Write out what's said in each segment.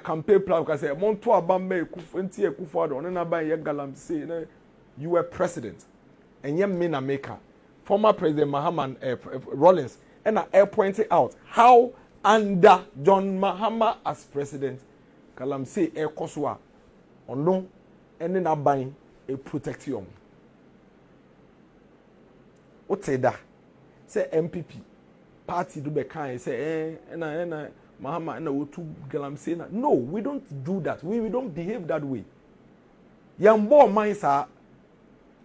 campaign plan because say monto abambe ekufanti ekufado on na ban ye galamsey you were president and ye me na maker former president Mahama Rollins and I pointed out how under John Mahama as president galamsey ekoswa ono ene na ban e protect you. What say that? Say MPP party do be kind say na Mahama and we to galamsey. No, we don't do that. We don't behave that way. Yambo minds are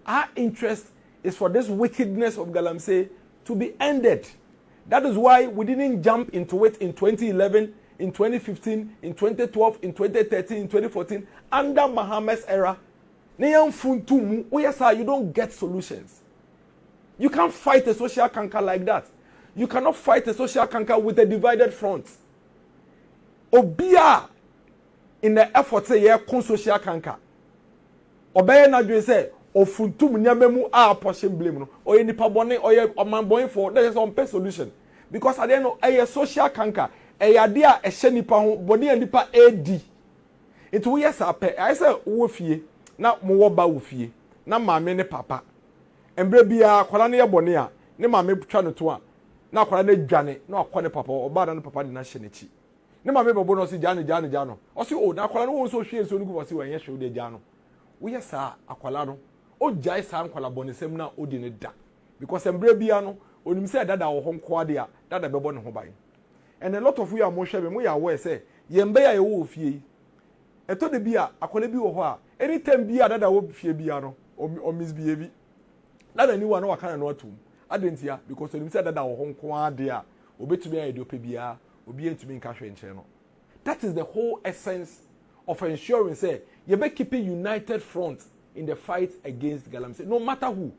our interest is for this wickedness of galamsey to be ended. That is why we didn't jump into it in 2011, in 2015, in 2012, in 2013, in 2014 under Mahama's era. You don't get solutions. You can't fight a social canker like that. You cannot fight a social canker with a divided front. Obia in the effort say yeah con social canker. Obey na dwe say ofuntum nyamemu a portion blame no. Oye nipa bone oye man boy for there is some solution. Because at the end of social canker, a dia a she nipa ho body and nipa AD. It we yes ape. I say wo fie na mo wo ba wo fie. Na maame ne papa. Embre bia kwala ne yebone a ne maame twa no to a na kwala ne dwane na akwa ne papa oba da ne papa de na hye ne chi ne maame bebo no si jano o si o na kwala no won so hwie so nugu bosi wenye hwe de jano wo yesa akwala no o jai sa kwala bonesem na odi ne da because embre bia no onim se dada wo ho nko ade a dada bebo ne ho ban and a lot of you are mo hwe me mo ya aware say yembe ya ye wo fie eto de bia akwala bi wo ho a anytime bia dada wo fie bia no o misbehave. That anyone no kind of know to. I didn't hear because when said that our home there, obetumi ayedopebia, obi entumi nka hwe nche no. That is the whole essence of ensuring say you be keeping united front in the fight against galamsey, no matter who.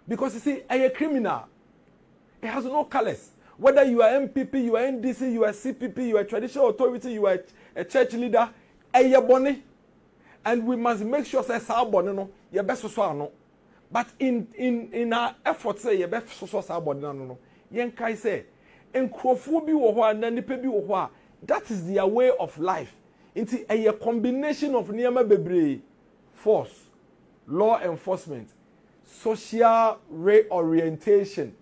Because you see, a criminal, it has no colors. Whether you are MPP, you are NDC, you are CPP, you are traditional authority, you are a church leader, a bone, and we must make sure say sa bone no, you best so no. But in our efforts say ye be so sabody no yen kai say enkrofo bi wo ho na nipa bi wo ho that is their way of life. It's a combination of niema bebre force, law enforcement, social reorientation.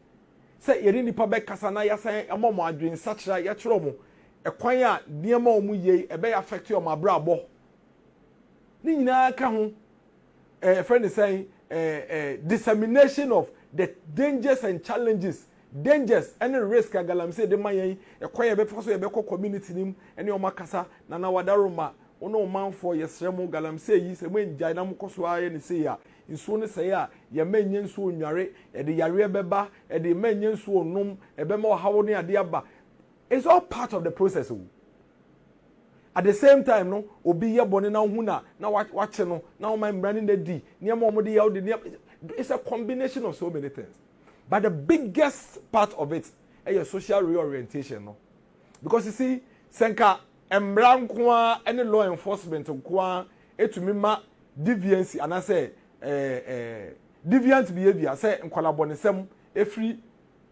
Say ye nipa be kasa na ya say amomo adwen sachra ya chro mo ekwan a niema omu ye e be affect your mabrabo ni nyina ka ho friend is saying dissemination of the dangers and challenges, dangers and risk galamsey de mayen ekwan be so ye be community nim ene o makasa na na wadaroma ono man for yesremo galamsey yi se menjai na mkoso aye ne se ya nsuo ne se ya ye menye nsuo nware e de yare beba e de menye nsuo nom e be ma hawo ne ade aba. It's all part of the process. At the same time, no, obi ye bone na huna na watch no na my branding the D. It's a combination of so many things. But the biggest part of it is social reorientation. No? Because you see, senka embran kwa any law enforcement kwa etumima deviancy and I say deviant behavior say nkwala bonesem every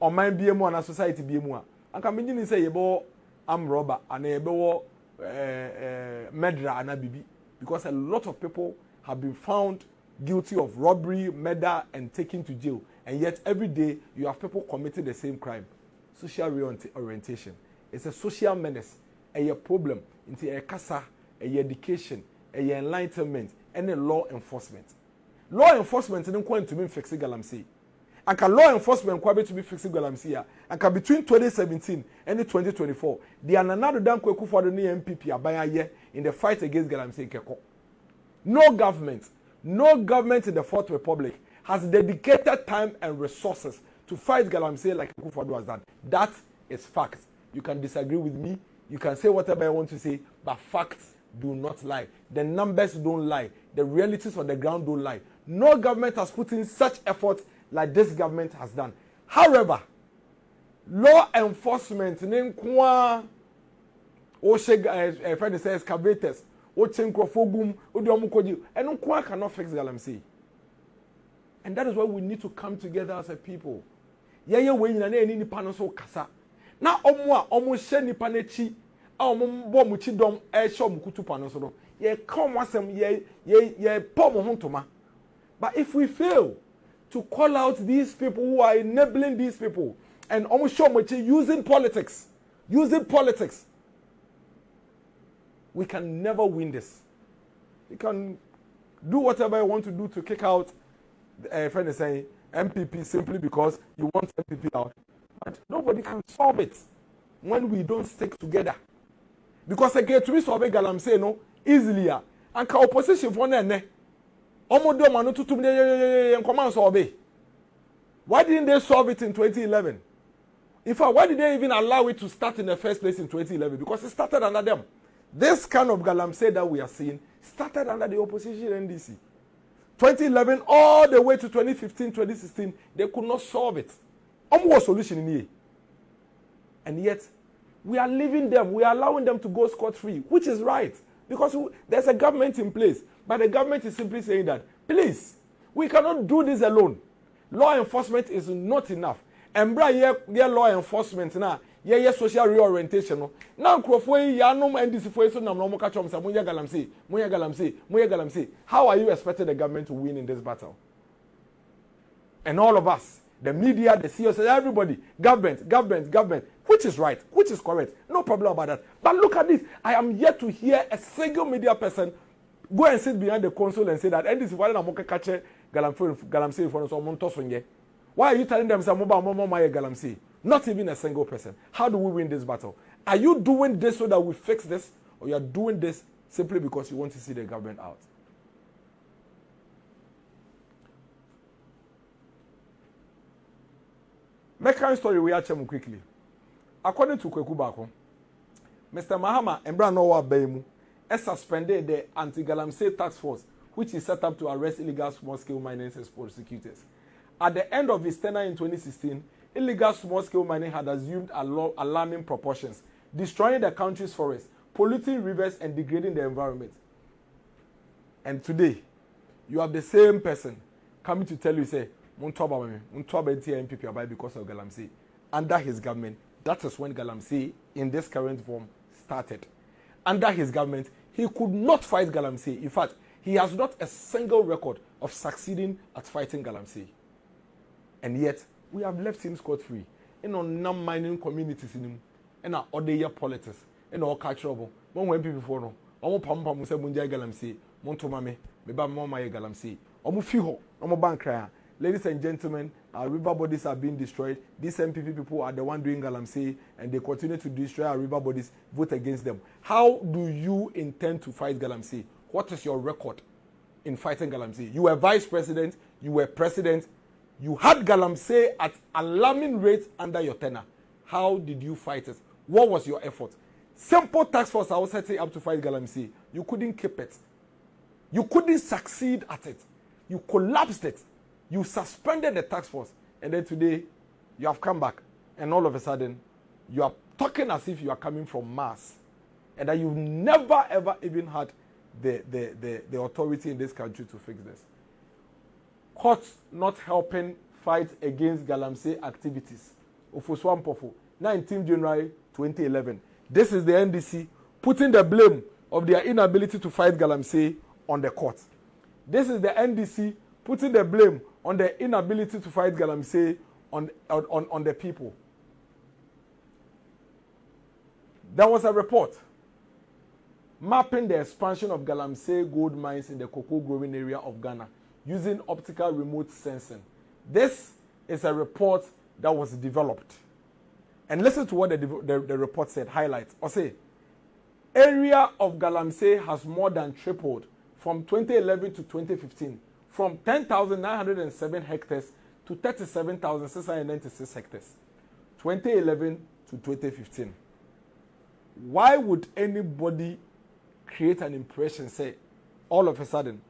on mind BMO and a society BMO. And can begin say yebo am robber and yebo murder and abibi because a lot of people have been found guilty of robbery, murder, and taken to jail, and yet every day you have people committing the same crime. Social reorientation. It's a social menace, a problem into a casa, a education, a enlightenment, and a law enforcement. Law enforcement isn't going to be fixing galamsey. And can law enforcement quite to be fixing galamsey? And can between 2017 and 2024, they are another damn quick for the MPP Aboagye in the fight against galamsey keko. No government in the Fourth Republic has dedicated time and resources to fight galamsey like Akufo-Addo has done. That is fact. You can disagree with me, you can say whatever you want to say, but facts do not lie. The numbers don't lie. The realities on the ground don't lie. No government has put in such effort like this government has done. However, law enforcement, friend says excavators, and cannot fix galamsey. And that is why we need to come together as a people. Now, almost sheni panechi, ombo mu chidom e show mu kutupa no so no ye come wasem ye pom hontoma. But if we fail to call out these people who are enabling these people and almost show much using politics, we can never win this. We can do whatever you want to do to kick out friend is saying MPP simply because you want MPP out. But nobody can solve it when we don't stick together. Because again, to solve galamsey no easily. And ka opposition for ne. Omodo manu tutum de command solve. Why didn't they solve it in 2011? In fact, why did they even allow it to start in the first place in 2011? Because it started under them. This kind of galamsey that we are seeing started under the opposition NDC. 2011 all the way to 2015, 2016, they could not solve it. Almost solution in here. And yet, we are leaving them, we are allowing them to go scot-free, which is right. Because there's a government in place. But the government is simply saying that, please, we cannot do this alone. Law enforcement is not enough. Embra ye law enforcement na ye social reorientation no. Now crofo ya no NDC for so nam no mo ka chom say monya galamsey. How are you expecting the government to win in this battle? And all of us, the media, the CEOs, everybody, government, which is right, which is correct. No problem about that. But look at this. I am yet to hear a single media person go and sit behind the console and say that NDC why na mo ka catch galamsey for so mo to. Why are you telling them galamsey? Not even a single person. How do we win this battle? Are you doing this so that we fix this? Or you are doing this simply because you want to see the government out? Make a story we are quickly. According to Kweku Bako, Mr. Mahama and Branowa Beimu suspended the anti-galamsey task force, which is set up to arrest illegal small-scale mining and prosecutors. At the end of his tenure in 2016, illegal small-scale mining had assumed alarming proportions, destroying the country's forests, polluting rivers, and degrading the environment. And today, you have the same person coming to tell you, say, MPP because of galamsey. Under his government, that is when galamsey, in this current form, started. Under his government, he could not fight galamsey. In fact, he has not a single record of succeeding at fighting galamsey. And yet, we have left him scot-free. In our non-mining communities in our other politics, in our cultural. When people for no, omo pam say munja galamsey, montomame, meba mama galamsey. Omo fiho, omo bankra. Ladies and gentlemen, our river bodies are being destroyed. These MPP people are the one doing galamsey, and they continue to destroy our river bodies. Vote against them. How do you intend to fight galamsey? What is your record in fighting galamsey? You were vice president. You were president. You had galamsey at alarming rates under your tenure. How did you fight it? What was your effort? Simple task force I was setting up to fight galamsey. You couldn't keep it. You couldn't succeed at it. You collapsed it. You suspended the task force. And then today, you have come back. And all of a sudden, you are talking as if you are coming from Mars. And that you've never, ever even had the authority in this country to fix this. Courts not helping fight against galamsey activities. Ofoswan Pofo, 19 January 2011. This is the NDC putting the blame of their inability to fight galamsey on the court. This is the NDC putting the blame on the inability to fight galamsey on the people. There was a report mapping the expansion of galamsey gold mines in the cocoa growing area of Ghana using optical remote sensing. This is a report that was developed. And listen to what the report said, highlights. Or say, area of galamsey has more than tripled from 2011 to 2015, from 10,907 hectares to 37,696 hectares. 2011 to 2015. Why would anybody create an impression, say, all of a sudden,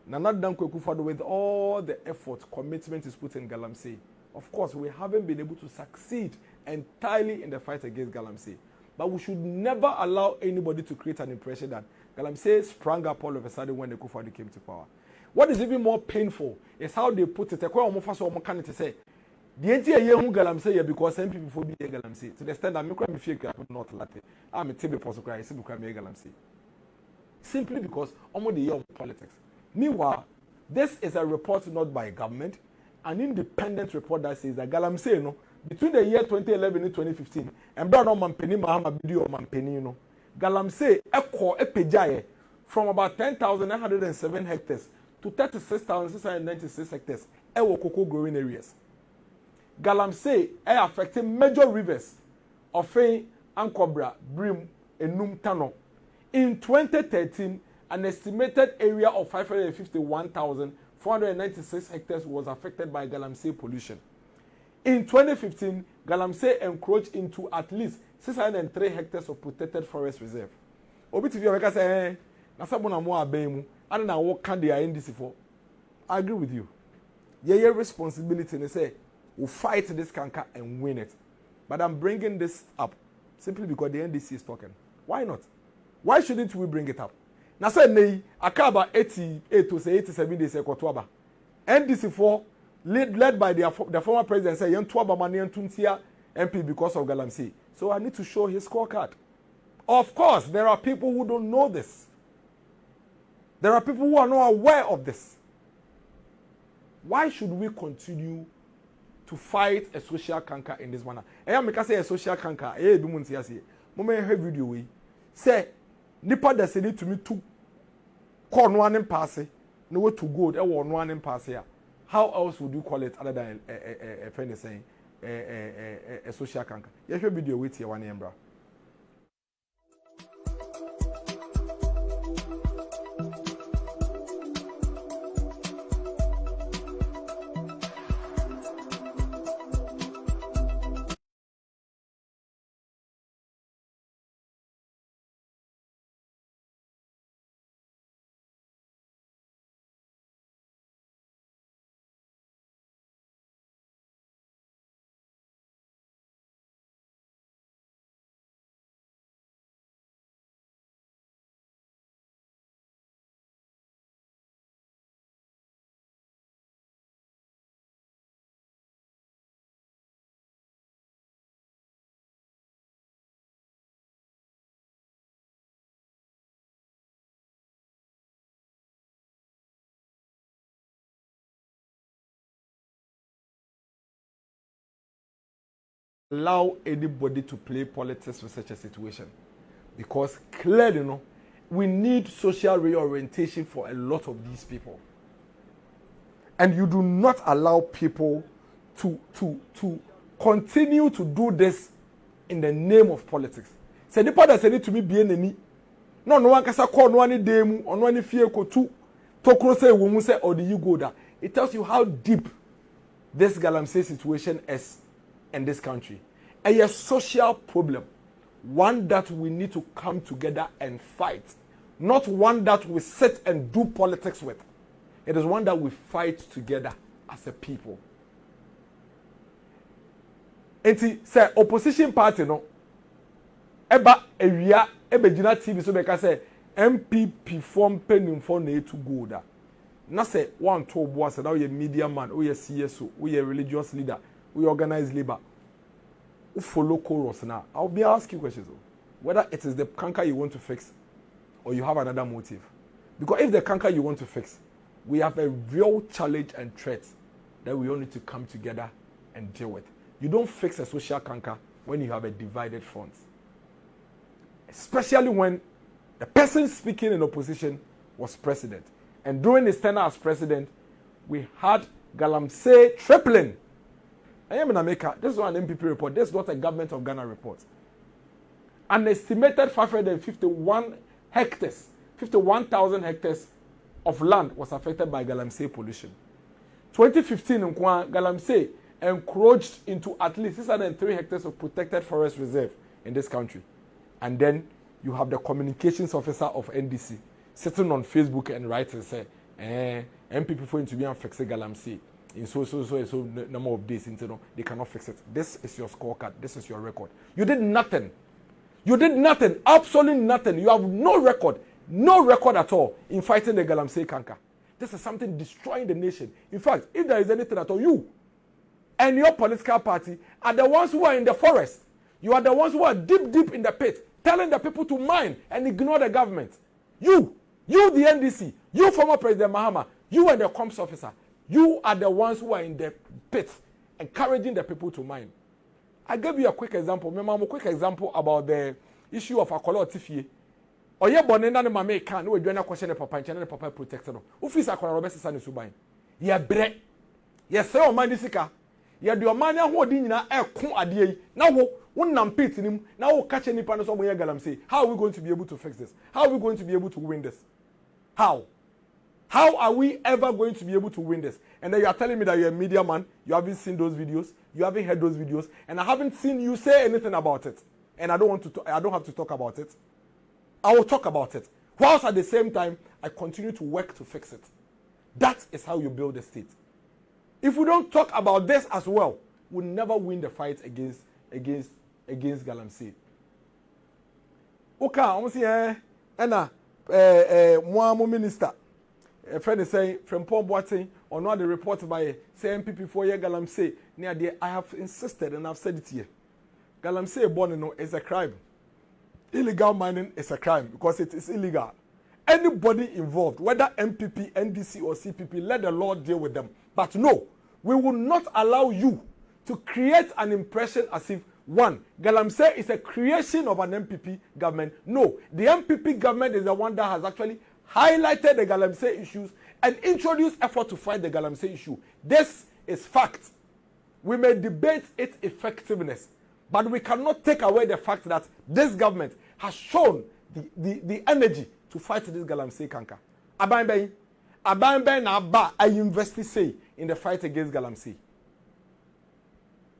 Nana Dankwa Akufo-Addo, with all the effort, commitment is put in galamsey? Of course, we haven't been able to succeed entirely in the fight against galamsey. But we should never allow anybody to create an impression that galamsey sprang up all of a sudden when the Akufo-Addo came to power. What is even more painful is how they put it. The entire year who galamsey because some people for be galamsey. To the extent that me cry me feel not latte. I'm a table post cry, simply cry me galamsey. Simply because almost the year of politics. Meanwhile, this is a report not by government, an independent report that says that galamsey, no, between the year 2011 and 2015, and Brown Mampeni Mahama video Mampeni, no, galamsey epejaye from about 10,907 hectares to 36,696 hectares ewo cocoa growing areas. Galamsey affecting major rivers of Ankobra, Brim, and Num Tano. In 2013, an estimated area of 551,496 hectares was affected by galamsey pollution. In 2015, galamsey encroached into at least 603 hectares of protected forest reserve. Obitivi Omeka say, na sabona mo abemu, and na what can the NDC for? I agree with you. Your responsibility is say, we fight this canker and win it. But I'm bringing this up simply because the NDC is talking. Why not? Why shouldn't we bring it up? Now say nay, akaba 88 to say 87 days ekotwaba. NDC for led by the former president say yentwaba mani yentuntia MP because of galamsey. So I need to show his scorecard. Of course, there are people who don't know this. There are people who are not aware of this. Why should we continue to fight a social canker in this manner? I am say a social canker. Eh, be munti asi. Moment have video we say nipa da say need to me to call one and pass it. No way to go. There was one and pass here. How else would you call it other than a friend saying a social canker? You have video with here one embra. Allow anybody to play politics with such a situation, because clearly, you know, we need social reorientation for a lot of these people, and you do not allow people to continue to do this in the name of politics. Say the part that said it to me be any no one can call no one demu or no one fear ko to cross say we say or the you go there. It tells you how deep this galamsey situation is in this country. A social problem, one that we need to come together and fight, not one that we sit and do politics with. It is one that we fight together as a people. Enti say opposition party no eba ewia ebegina TV so beka say MPP form penning for na to go da. Na say one to boa say now you media man, or you CSO, or you religious leader, or you organized labor. Who follow chorus now? I'll be asking questions whether it is the canker you want to fix or you have another motive. Because if the canker you want to fix, we have a real challenge and threat that we all need to come together and deal with. You don't fix a social canker when you have a divided front. Especially when the person speaking in opposition was president. And during his tenure as president, we had galamsey tripling. I am in America. This is not an MPP report. This is not a Government of Ghana report. An estimated 551 hectares, 51,000 hectares of land was affected by galamsey pollution. 2015, galamsey encroached into at least 603 hectares of protected forest reserve in this country. And then you have the communications officer of NDC sitting on Facebook and writing, say, MPP for to be and fix galamsey. In so number of days, they cannot fix it. This is your scorecard. This is your record. You did nothing. You did nothing. Absolutely nothing. You have no record at all in fighting the galamsey canker. This is something destroying the nation. In fact, if there is anything at all, you and your political party are the ones who are in the forest. You are the ones who are deep in the pit, telling the people to mine and ignore the government. You the NDC, you former President Mahama, you and the comms officer, you are the ones who are in the pit, encouraging the people to mine. I gave you a quick example. Remember, a quick example about the issue of Akola Otifie. Oye bone na ne mama kan we dwana kwhye ne papa nche ne papa protect no. Office Akola Robert Sisa ne suban. Ye bre. Ye se o man disika. Ye de o man ahodi nyina ekon ade yi. Na wo wonnam pit nim na wo ka che nipa no so mo ye galamsey. How are we going to be able to fix this? How are we going to be able to win this? How are we ever going to be able to win this? And then you are telling me that you're a media man, you haven't seen those videos, you haven't heard those videos, and I haven't seen you say anything about it. And I don't have to talk about it. I will talk about it. Whilst at the same time, I continue to work to fix it. That is how you build a state. If we don't talk about this as well, we'll never win the fight against galamsey. Okay, I'm saying, Mo minister, a friend is saying from Paul Boateng or not the report by say MPP 4 year galamsey. Near the I have insisted and I've said it here. Galamsey born is a crime. Illegal mining is a crime because it is illegal. Anybody involved, whether MPP, NDC or CPP, let the law deal with them. But no, we will not allow you to create an impression as if, one, galamsey is a creation of an MPP government. No, the MPP government is the one that has actually highlighted the galamsey issues and introduced effort to fight the galamsey issue. This is fact. We may debate its effectiveness, but we cannot take away the fact that this government has shown the energy to fight this galamsey canker. Abambe na ba I invest say in the fight against galamsey.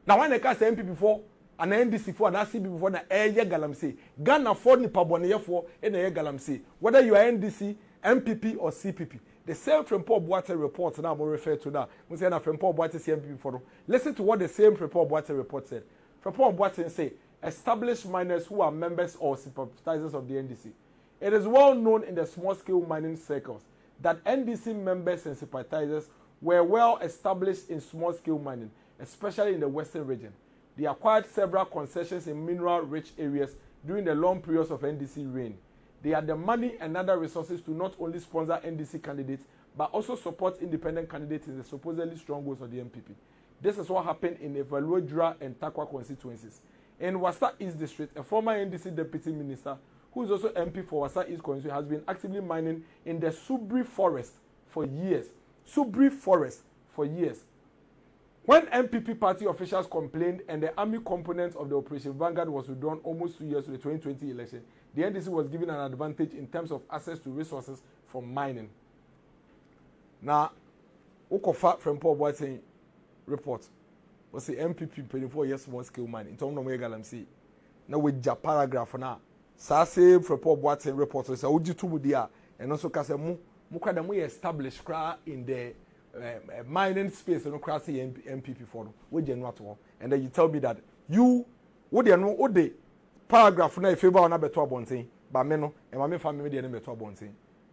Now when they can say MPP before and NDC for and CB before na galamsey, Ghana for ni paboneye for galamsey. Whether you are NDC, MPP or CPP. The same from Paul Boateng report now we refer to that. We say na from Paul Boateng MPP for. Listen to what the same from Paul Boateng report said. From Paul Boateng say established miners who are members or sympathizers of the NDC. It is well known in the small-scale mining circles that NDC members and sympathizers were well established in small-scale mining, especially in the western region. They acquired several concessions in mineral-rich areas during the long periods of NDC reign. They had the money and other resources to not only sponsor NDC candidates, but also support independent candidates in the supposedly strongholds of the MPP. This is what happened in Awiewie and Takwa constituencies. In Wasa East District, a former NDC deputy minister, who is also MP for Wasa East constituency, has been actively mining in the Subri forest for years. Subri forest for years. When MPP party officials complained and the army component of the Operation Vanguard was withdrawn almost 2 years to the 2020 election, the NDC was given an advantage in terms of access to resources from mining. Now, Okofa from Paul Boateng report was the MPP 24 years small scale mining. In terms of galamsey. Now with the paragraph now. Sase from Paul Boateng report so uji tumu dia and also kase mu kwada mu established kra in the mining space no kra say MPP for we genu ato. And then you tell me that you what the paragraph na favor on beto abonten ba me no e ma me family dey na beto abonten.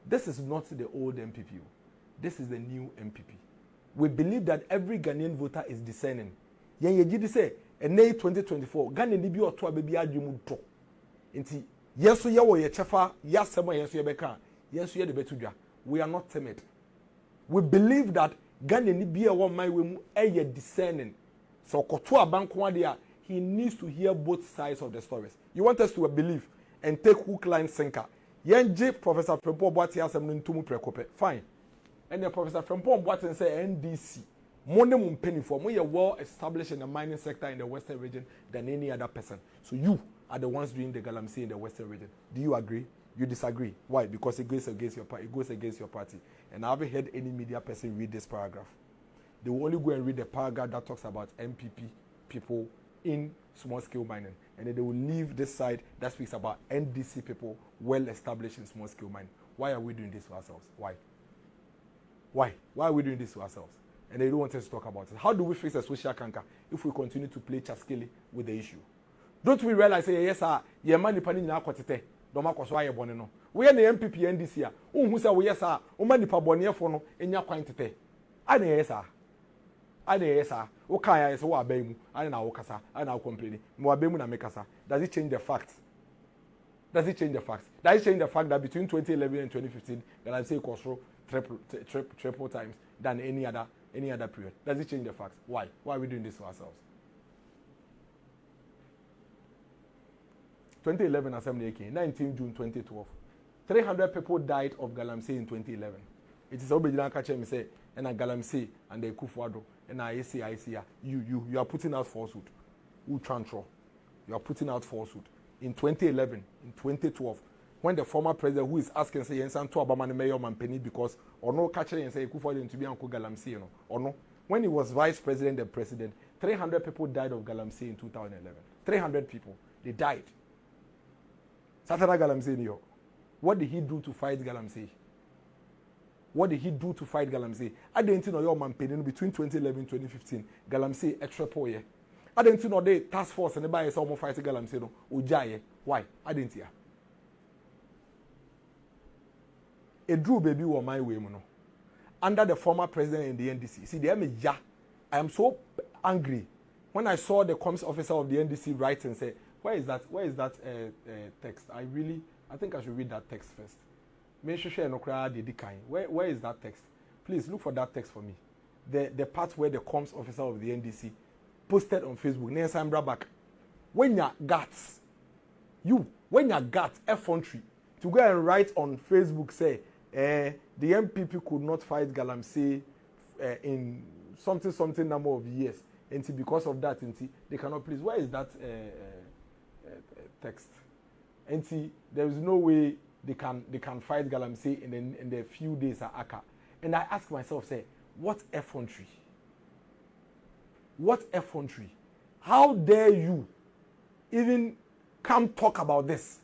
This is not the old MPP. This is the new MPP. We believe that every Ghanaian voter is discerning. Yen ye gidi say enay 2024 Ghana ni bi oto abebi adwemu to. Inti yeso ye wo ye chefa yasema yeso ye beka yeso ye de betudwa. We are not timid. We believe that Ghana ni bi e wo man we mu eye discerning. So koto abanko ade a he needs to hear both sides of the stories. You want us to believe and take hook line sinker. Yenje Professor Frempong Boateng asem no ntumu prekope. Fine. And the Professor Frempong Boateng say NDC money mun penny for we are well established in the mining sector in the western region than any other person. So you are the ones doing the galamsey in the western region. Do you agree? You disagree? Why? Because it goes against your party. It goes against your party. And I haven't heard any media person read this paragraph. They will only go and read the paragraph that talks about MPP people in small-scale mining, and then they will leave this side that speaks about NDC people well established in small-scale mining. Why are we doing this to ourselves? Why? Why are we doing this to ourselves? And they don't want us to talk about it. How do we fix a social canker if we continue to play chaskele with the issue? Don't we realize, yes, sir, your money panning na kwatete, doma kwaswa ye bone no. We are the MPP NDC a, who say we yes, sir, o money pa bone for no, enya kwantete. Ane yes, sir. ade yesa wo kan ya yesa wo abaimu ade na wo kasa ade na wo complain mo abaimu na me kasa. Does it change the fact? Does it change the facts? Does it change the fact that between 2011 and 2015, galamsey cost triple times than any other period? Does it change the facts? Why? Why are we doing this to ourselves? 2011 Assembly came, 19 June 2012. 300 people died of galamsey in 2011. It is Obedient catcher me say, and a galamsey and the Kufuado and I see you are putting out falsehood. You are putting out falsehood. In 2011, in 2012, when the former president who is asking say Yensan to Obama mayor Mampeni because or no catcher and say Kufuado to be Uncle Galamsey, or no. When he was vice president and president, 300 people died of galamsey in 2011. 300 people, they died. Satana galamsey New York. What did he do to fight galamsey? What did he do to fight galamsey? I didn't know your Mampeni between 2011 and 2015. Galamsey extra poor. I didn't know the task force and the buy some fight galamsey no ujaye. Why? I didn't hear. A Drew baby were my way, no. Under the former president in the NDC. See, I am so angry when I saw the comms officer of the NDC write and say, where is that text? I think I should read that text first. Where is that text? Please look for that text for me. The part where the comms officer of the NDC posted on Facebook, back. When your guts, effrontery, to go and write on Facebook, say, the MPP could not fight galamsey in something number of years. And because of that, they cannot please. Where is that text? And there is no way they can fight galamsey in the few days at Aka. And I ask myself, say, what effrontery? What effrontery? How dare you even come talk about this?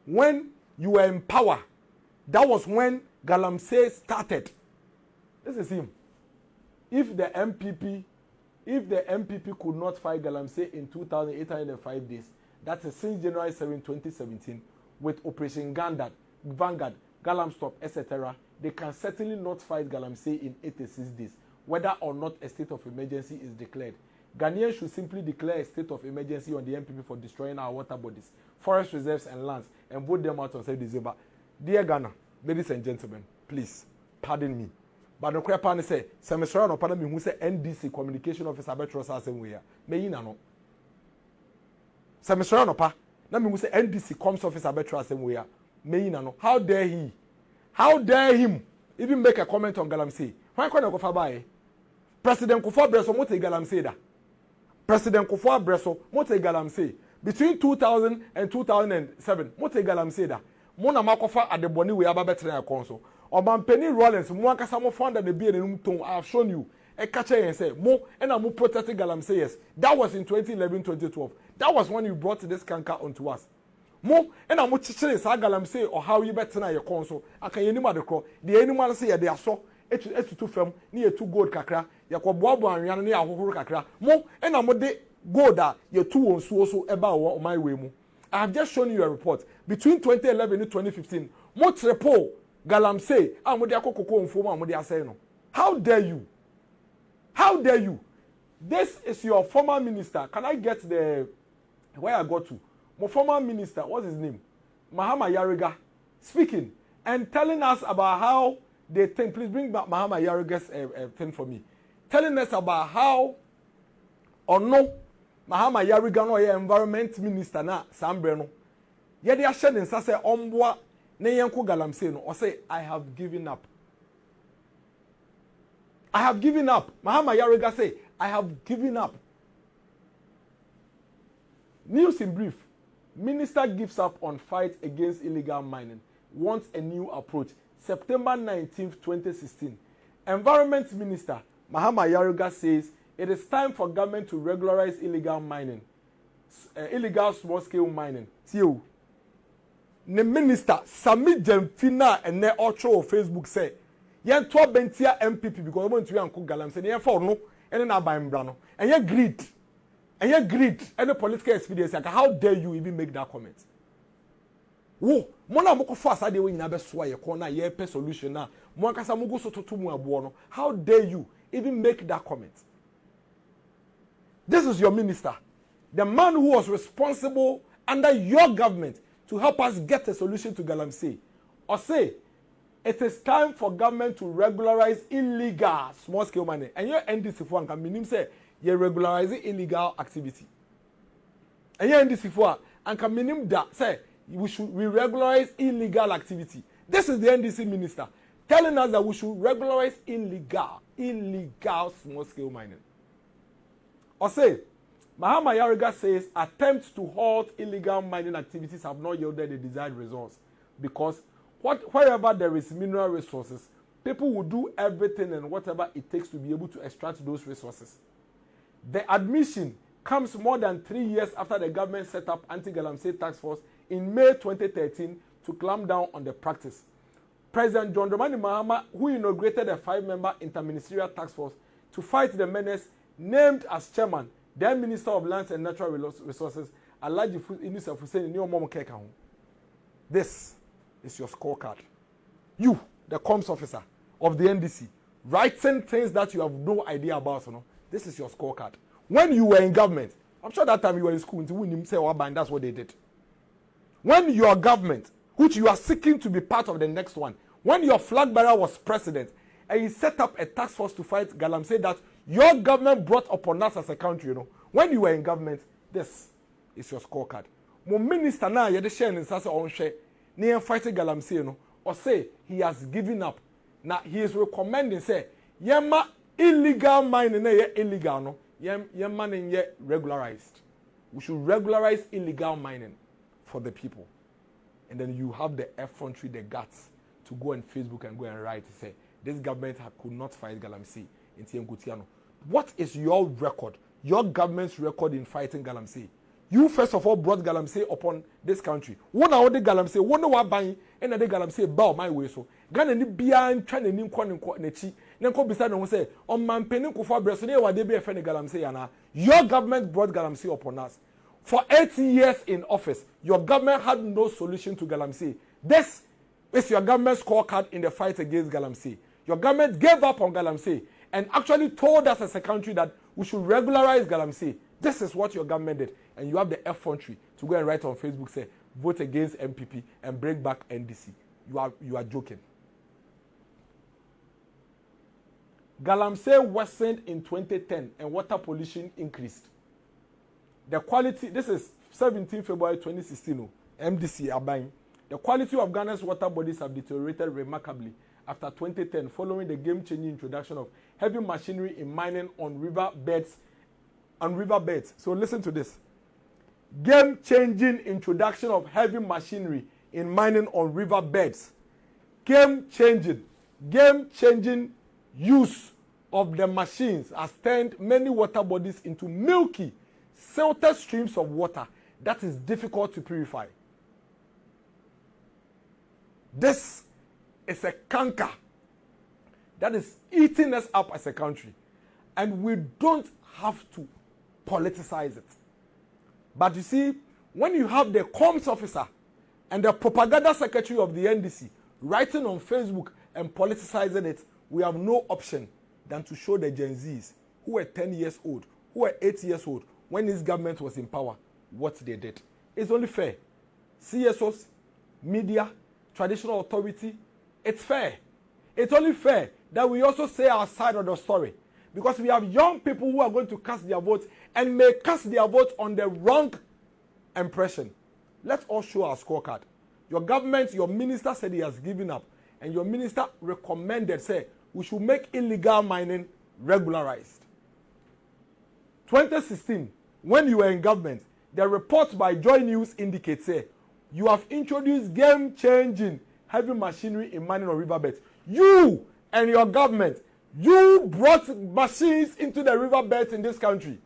When you were in power, that was when galamsey started. This is him. If the MPP could not fight galamsey in 2,805 days, that is since January 7, 2017, with Operation Vanguard, Galamstop, etc., they can certainly not fight galamsey in 86 days, whether or not a state of emergency is declared. Ghanaians should simply declare a state of emergency on the MPP for destroying our water bodies, forest reserves and lands, and vote them out on 7 December. Dear Ghana, ladies and gentlemen, please, pardon me. But no crap say, Semestra no pardon me who say NDC communication officer Exp0ses same way. Me yina no. Semestra no pa. Na me who say NDC comms officer Exp0ses same way. Me yina no. How dare he? How dare him even make a comment on galamsey? Why can't go for President Kufuor Breso mote galamsey da. President Kufuor Breso mote galamsey. Between 2000 and 2007, mote galamsey da. Mona makofa at the boni we aba betre na konso. Obampeni Rollins mo ankasa mo founder the be enum ton. I have shown you. E catch and say mo and mo protect galamseyers. That was in 2011-2012. That was when you brought this canker onto us. Mo and mo chichire sa galamsey or how you better na your konso. Aka yenima de kro. The animal say they are so etu to fam ni etu gold kakra. Yakoboabo anwan ni ahohoro kakra. Mo and mo de gold a ye tu wonsuo so eba o my way mu. I have just shown you a report. Between 2011 and 2015, mo trepo galamsey amodi akokoko mfom amodi asay no. How dare you? How dare you? This is your former minister. Can I get the where I got to? My former minister, what's his name? Mahama Yariga, speaking and telling us about how they think. Please bring back Mahama Yariga's thing for me. Telling us about how or no Mahama Yariga no environment minister na Sambreno. Yet they are shedding say omboa ne yenko galamsey no or say I have given up. I have given up. Mahama Yariga say I have given up. News in brief. Minister gives up on fight against illegal mining. Wants a new approach. September 19, 2016. Environment Minister Mahama Yariga says it is time for government to regularize illegal mining, illegal small-scale mining. Tio, the minister Sami Jemfina and ne Ocho Facebook say, "Yen to bentia MPP because want to yanko galamsey. Yen for no, and na buy mbrano. And ye greed, and the political experience. How dare you even make that comment? Wo, mona moko fast ade we nyina be so ye corner ye pe solution na. Mo ankasa mo go so toto mu abo no. How dare you even make that comment. This is your minister, the man who was responsible under your government to help us get a solution to galamsey. Or say, it is time for government to regularize illegal small-scale mining. And your NDC for can mean say you regularizing illegal activity. And your NDC for and can mean that say we regularize illegal activity. This is the NDC minister telling us that we should regularize illegal small-scale mining. Or say, Mahama says attempts to halt illegal mining activities have not yielded the desired results because wherever there is mineral resources, people will do everything and whatever it takes to be able to extract those resources. The admission comes more than 3 years after the government set up anti-galamsey task force in May 2013 to clamp down on the practice. President John Dramani Mahama, who inaugurated a 5-member interministerial task force to fight the menace, named as chairman then Minister of Lands and Natural Resources, Alhaji Idrissa Hussein Nyomomo Keka. This is your scorecard. You, the comms officer of the NDC, writing things that you have no idea about. This is your scorecard. When you were in government, I'm sure that time you were in school, and that's what they did. When your government, which you are seeking to be part of the next one, when your flag bearer was president, and he set up a task force to fight galamsey that your government brought upon us as a country, when you were in government, this is your scorecard. Mo minister na yede share in sase on share, near fighting galamsey, or say he has given up. Now he is recommending say, yema illegal mining illegal no, yem mining ye regularized. We should regularize illegal mining for the people. And then you have the effrontery, the guts to go on Facebook and go and write to say this government could not fight galamsey in Tiengutiano. What is your record? Your government's record in fighting galamsey? You first of all brought galamsey upon this country. One hour the galamsey, one hour buying, and the galamsey bow my way so. Ghana ni beyond trying to name nechi. Nenko beside no say on man penning kufa bresone wa de be friend galamsey yana. Your government brought galamsey upon us. For 8 years in office, your government had no solution to galamsey. This is your government's scorecard in the fight against galamsey. Your government gave up on galamsey and actually told us as a country that we should regularize galamsey. This is what your government did. And you have the effrontery to go and write on Facebook, say, vote against MPP and bring back NDC. You are joking. Galamsey worsened in 2010 and water pollution increased. The quality, this is 17 February 2016, MDC Abain. The quality of Ghana's water bodies have deteriorated remarkably after 2010 following the game-changing introduction of heavy machinery in mining on river beds. So listen to this. Game-changing introduction of heavy machinery in mining on river beds. Game-changing use of the machines has turned many water bodies into milky, silted streams of water that is difficult to purify. This is a canker that is eating us up as a country. And we don't have to politicize it. But you see, when you have the comms officer and the propaganda secretary of the NDC writing on Facebook and politicizing it, we have no option than to show the Gen Zs who were 10 years old, who were 8 years old, when this government was in power, what they did. It's only fair. CSOs, media, traditional authority, it's fair. It's only fair that we also say our side of the story. Because we have young people who are going to cast their votes and may cast their votes on the wrong impression. Let's all show our scorecard. Your government, your minister said he has given up. And your minister recommended, say, we should make illegal mining regularized. 2016, when you were in government, the report by Joy News indicates, say, you have introduced game-changing heavy machinery in mining on riverbeds. You and your government, you brought machines into the riverbeds in this country.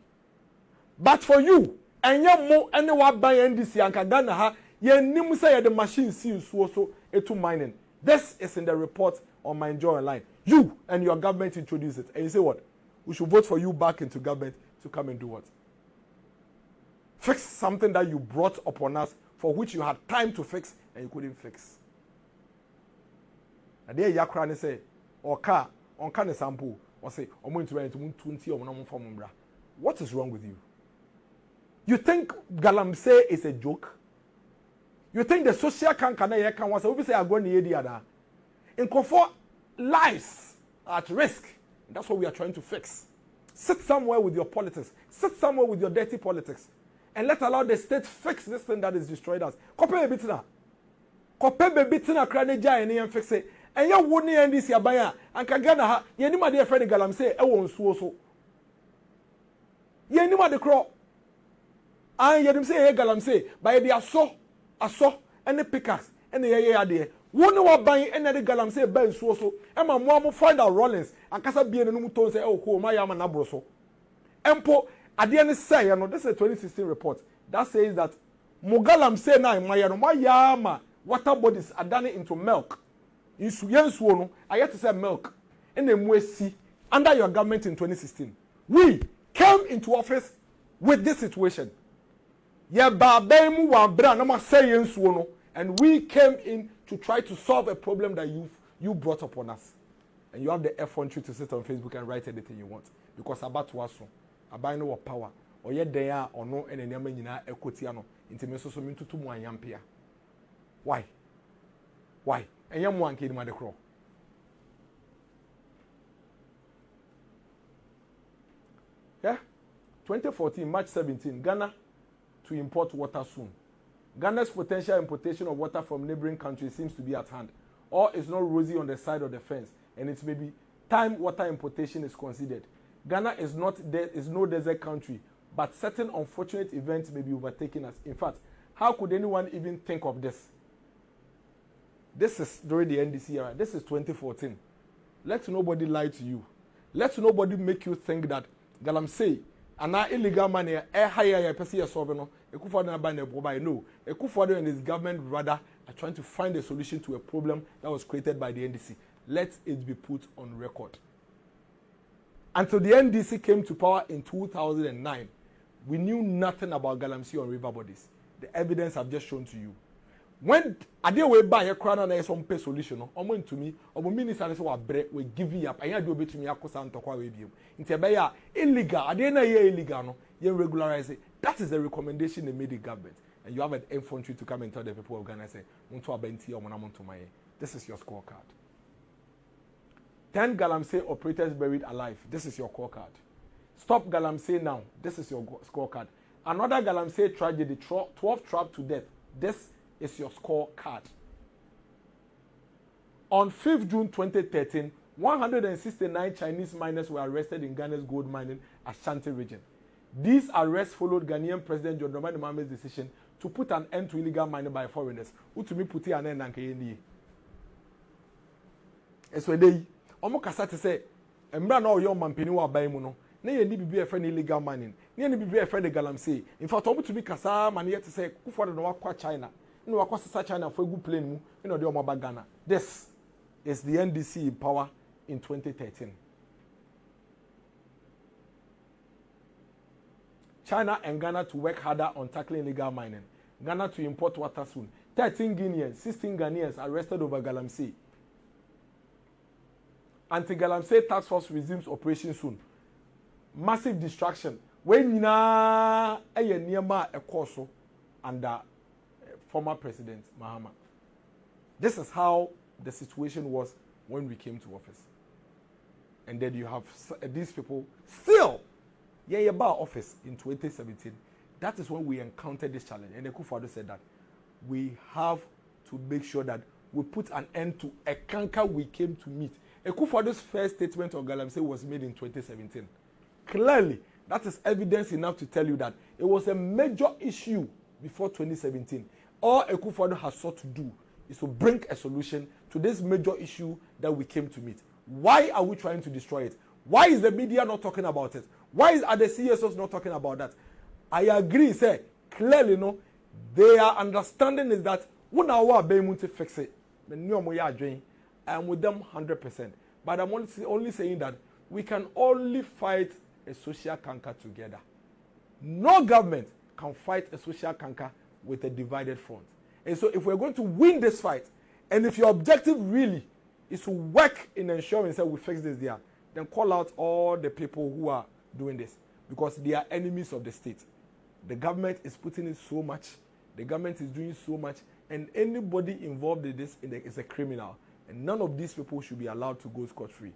But for you, and you more anyone by NDC and Ghana ha, you nimu say the machine seals so to mining. This is in the report on my Joy Online. You and your government introduced it, and you say what? We should vote for you back into government to come and do what? Fix something that you brought upon us, for which you had time to fix and you couldn't fix. And there Yakrani say, or car, on can sample, or say, Omo into 20 or Monam from Umbra. What is wrong with you? You think galamsey is a joke? You think the social can was say I go near the other? In comfort, lives are at risk. That's what we are trying to fix. Sit somewhere with your politics. Sit somewhere with your dirty politics. And let allow the state fix this thing that is destroyed us. Kope bitina. Kope bitina kraneja and fix it. And you wouldn't NDC abaya. And kagana ha. Yenima dear friend galamsey. I won't so. Yenima de crow. And yedim say galamsey. By the aso. And the pickers. And the idea. Wọ́n ní wọ́n ban ẹ̀nà de galamsey bẹ́ẹ̀ nsuo so ẹ̀ ma mo amo find out Rollins akasa bie ne no mu tó sẹ́ ẹ̀ okó ma yà ama n'aboro so ẹ̀mpo adeɛ ne sẹ́ yẹ no this is a 2016 report that says that mo galamsey na ma yẹ no ma yà ama water bodies adane into milk nsu yẹ nsuo no ayẹ te sẹ́ milk ẹ̀na emu esi under your government in 2016 we came into office with this situation yẹ ba abẹ́ẹ̀ mu wà abẹ́rẹ́ anam asẹ́ yẹ nsuo no and we came in to try to solve a problem that you brought upon us. And you have the effrontery to sit on Facebook and write anything you want. Because about to us, about no power, or yet they are or no, and then you know, equitiano, intimacy so mean to more yampia. Why? And you want kid the crow. Yeah? 2014, March 17, Ghana to import water soon. Ghana's potential importation of water from neighboring countries seems to be at hand. Or it's not rosy on the side of the fence, and it's maybe time water importation is considered. Ghana is no desert country, but certain unfortunate events may be overtaking us. In fact, how could anyone even think of this? This is during the NDC era. This is 2014. Let nobody lie to you. Let nobody make you think that galamsey and now illegal money higher person solving no Ekufo-Addo ban no Ekufo-Addo and his government rather are trying to find a solution to a problem that was created by the NDC. Let it be put on record. Until the NDC came to power in 2009, we knew nothing about galamsey on river bodies. The evidence I've just shown to you. When Awiewie buy a crown and some pay solution, omo into me, omo minister say we give you up. Anya do betumi akosa ntokwa we biom. Nti be ya illegal, ade na ye illegal no, ye regularize it. That is the recommendation they made the government. And you have an infantry to come and tell the people of Ghana say, "Muntu abenti omo na muntu maye." This is your scorecard. 10 galamsey operators buried alive. This is your scorecard. Stop galamsey now. This is your scorecard. Another galamsey tragedy, 12 trapped to death. This is your scorecard. On 5th June 2013, 169 Chinese miners were arrested in Ghana's gold mining Ashanti region. These arrests followed Ghanaian President John Dramani Mahama's decision to put an end to illegal mining by foreigners. Utumi puti an end and so they omo kasa te say embra na oyo mampeni wa ban mu no na ye ni bibi e friend illegal mining na ye ni bibi e friend galamsey. In fact omo to be kasa man ye te say Akufo-Addo no wakwa China no wakwa China for a good plane mu no de omo ba Ghana. This is the NDC in power in 2013. China and Ghana to work harder on tackling illegal mining. Ghana to import water soon. 13 Guineans, 16 Ghanaians arrested over galamsey. Anti-galamsey task force resumes operation soon. Massive distraction. When na eye niema ekoso under former President Mahama. This is how the situation was when we came to office. And then you have these people still about office in 2017. That is when we encountered this challenge. And Akufo-Addo said that we have to make sure that we put an end to a canker we came to meet. Akufo-Addo's first statement on galamsey was made in 2017. Clearly, that is evidence enough to tell you that it was a major issue before 2017. All Akufo-Addo has sought to do is to bring a solution to this major issue that we came to meet. Why are we trying to destroy it? Why is the media not talking about it? Why are the CSOs not talking about that? I agree, say, clearly, no, their understanding is that we now be able to fix it. I'm with them 100%. But I'm only saying that we can only fight a social canker together. No government can fight a social canker with a divided front. And so if we're going to win this fight, and if your objective really is to work in ensuring that we fix this there, then call out all the people who are doing this, because they are enemies of the state. The government is putting in so much, the government is doing so much, and anybody involved in this is a criminal. And none of these people should be allowed to go scot-free.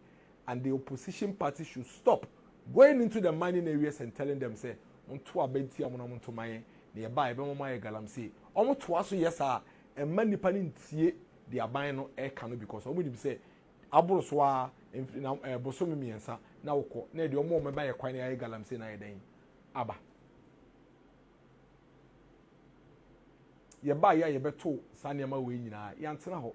And the opposition party should stop going into the mining areas and telling them, say, nearby, galamsey. Almost twice yes, and many panning the abino air canoe because I would say, Abroswa, Bosomi and Sa, now, near the more by a quine galamsey night day. Abba. You buy ya beto, Sanyama way, Yansana.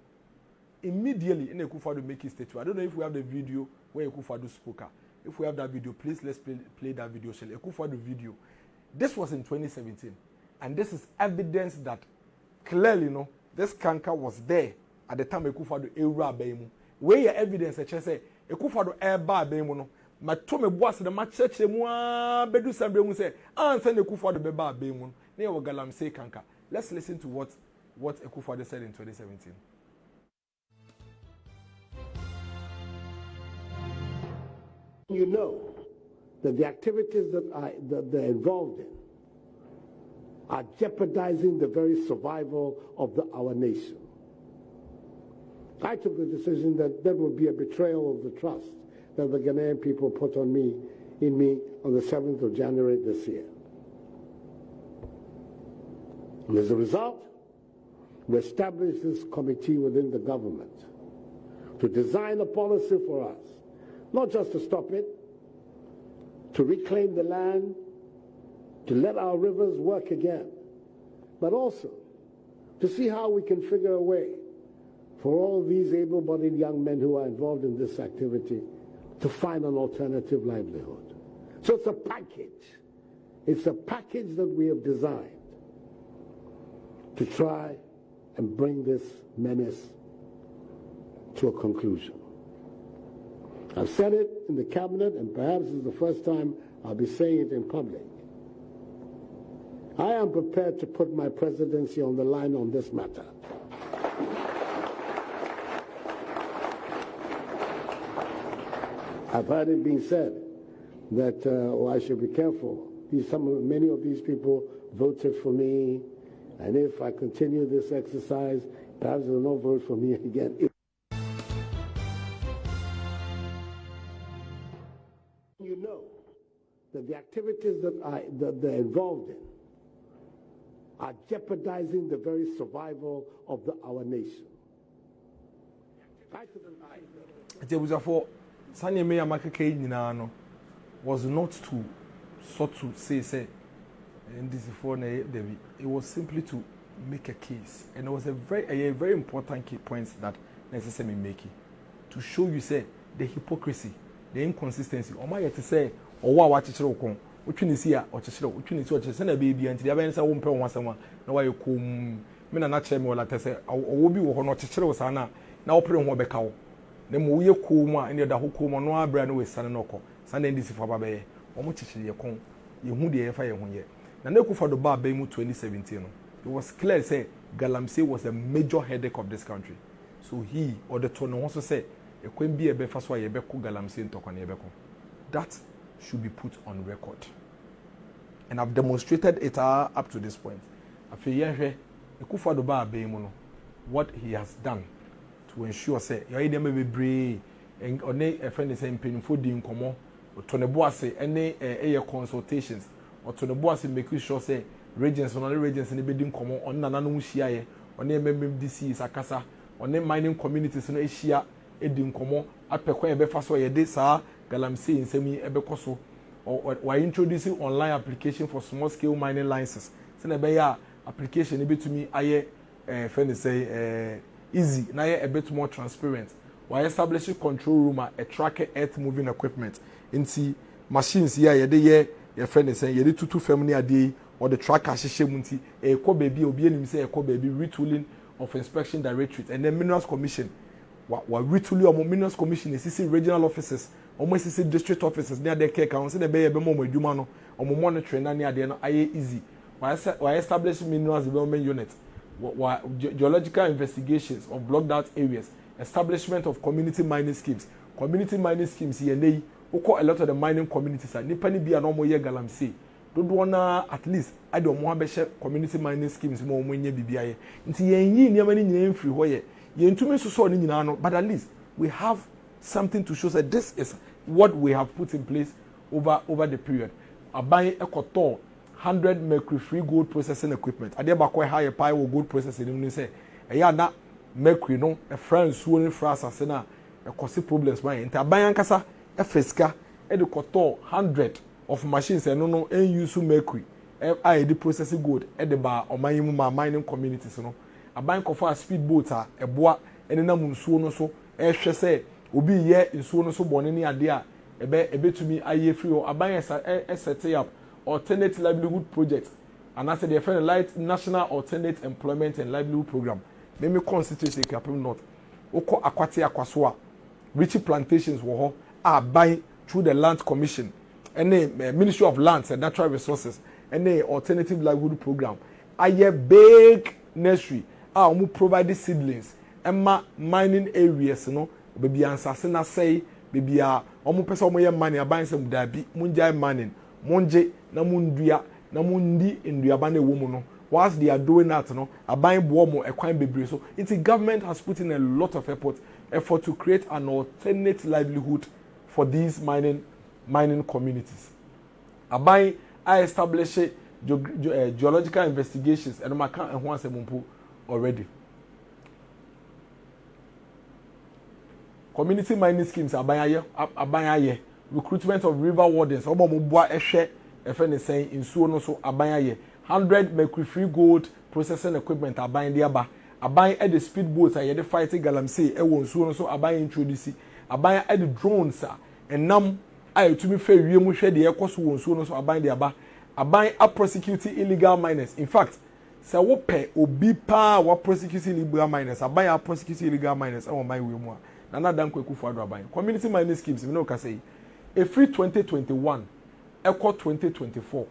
Immediately, in a Kufado make his statue. I don't know if we have the video where Kufado spoke. If we have that video, please let's play that video. Shall Kufado video. This was in 2017, and this is evidence that clearly, this canker was there at the time Kufado era beimu. Where your evidence, I say, Kufado eba beimu no. Matome boas the match mua bedu sambre say, answer the Kufado beba beimu. Ne wa galamsey canker. Let's listen to what Kufado said in 2017. You know that the activities that they're involved in are jeopardizing the very survival of our nation. I took the decision that would be a betrayal of the trust that the Ghanaian people put in me on the 7th of January this year. And as a result, we established this committee within the government to design a policy for us, not just to stop it, to reclaim the land, to let our rivers work again, but also to see how we can figure a way for all these able-bodied young men who are involved in this activity to find an alternative livelihood. So it's a package. It's a package that we have designed to try and bring this menace to a conclusion. I've said it in the cabinet, and perhaps this is the first time I'll be saying it in public. I am prepared to put my presidency on the line on this matter. I've heard it being said that I should be careful. Many of these people voted for me, and if I continue this exercise, perhaps they will not vote for me again. You know that the activities that they're involved in are jeopardizing the very survival of our nation. Was not to sort to say NDC it was simply to make a case, and it was a very important key point that necessarily making to show you say the hypocrisy, the inconsistency. Or my to say or what which is here or which is what send a baby and the events I won't pay once a month. No way you come men are not shame or like I say I will be not to sana now open one becau. The more you come and the who come on no brand with Sanoko, Sunday NDC for Babe, or much you come, you who the fire one year. Now, no for the bar Bemu 2017. It was clear say galamsey was a major headache of this country. So he or the tone also said, a queen be a befaswa yebeku galamsey in Tokonebeko. That should be put on record. And I've demonstrated it up to this point. I feel for the bar Bemu what he has done to ensure say your idea may be brave and on a friend is saying painful in common or to the boss any air consultations or to the boss making sure say regions on other regions in the building common on Nananu Shia on the MDC Sakasa on the mining communities in Asia Edin common at Pequa Befaso Yedesa Galamsey in Semi Ebecoso or introducing online application for small scale mining licenses. Send a bear application a bit to me I friend say easy, now a bit more transparent. Why establishing control room a tracker earth moving equipment. Into machines here, your friend is saying, you need two family a day or the tracker munti a co baby or being say a co baby retooling of inspection directorate and then minerals commission. What retooling or minerals commission is regional offices, almost district offices near the care council, the bay with Dumano or monitoring near the easy. Why establish minerals development unit? Geological investigations of blocked out areas, establishment of community mining schemes, community mining schemes here nei woko a lot of the mining communities are nipa ni bia no mo ye galamsey dodo na at least ade omo abehye community mining schemes mo omo nya bibia ye nti yen yi niam ni nyina mfiri ho ye yentumi so ni nyina no but at least we have something to show that this is what we have put in place over the period. Aban ekoto 100 mercury free gold processing equipment ade ba ko high pie gold processing ni say eya na mercury no a friend suo ni fra asase na ekosi problems man nti aban ankasa efeska edukoto 100 of machines no use mercury I the processing gold ba oman mu ma mining communities no aban ko for speedboat a eboa ene na munsuo no so ehwe say obi ye nsuo no so bone ni ade a ebetumi aye free o aban set up alternate livelihood project and I said the light national alternate employment and livelihood program me constituency Kapem North oko akwate akwaso a rich plantations wo ho aban through the land commission and the ministry of lands and natural resources and the alternative livelihood program aye big nursery omo provide seedlings emma mining areas no baby ansase na say baby a omo pese omo ye money aban se mudabi munjai mining monje na mundua na mundi nduaba na ewo mu no whilst they are doing that no aban bo mo ekwan bebre so the government has put in a lot of effort to create an alternate livelihood for these mining communities. Aban I establish geological investigations and maka and once already. Community mining schemes aban recruitment of river wardens omo mo boa ehwe efe ne sen insuo no so aban 100 mercury free gold processing equipment aban de aba aban e the speedboats a ye de fight galamsey e won insuo no so aban introduce aban e the drones a enam a etumi fa wiem hwe de ekoso won insuo no so aban de aba aban a prosecute illegal miners. In fact se wo pe obi pa wa prosecute illegal miners aban a prosecute illegal miners e won ban we mu a na dan kwaku fu ado aban community mining schemes me no ka say a free 2021 equal 2024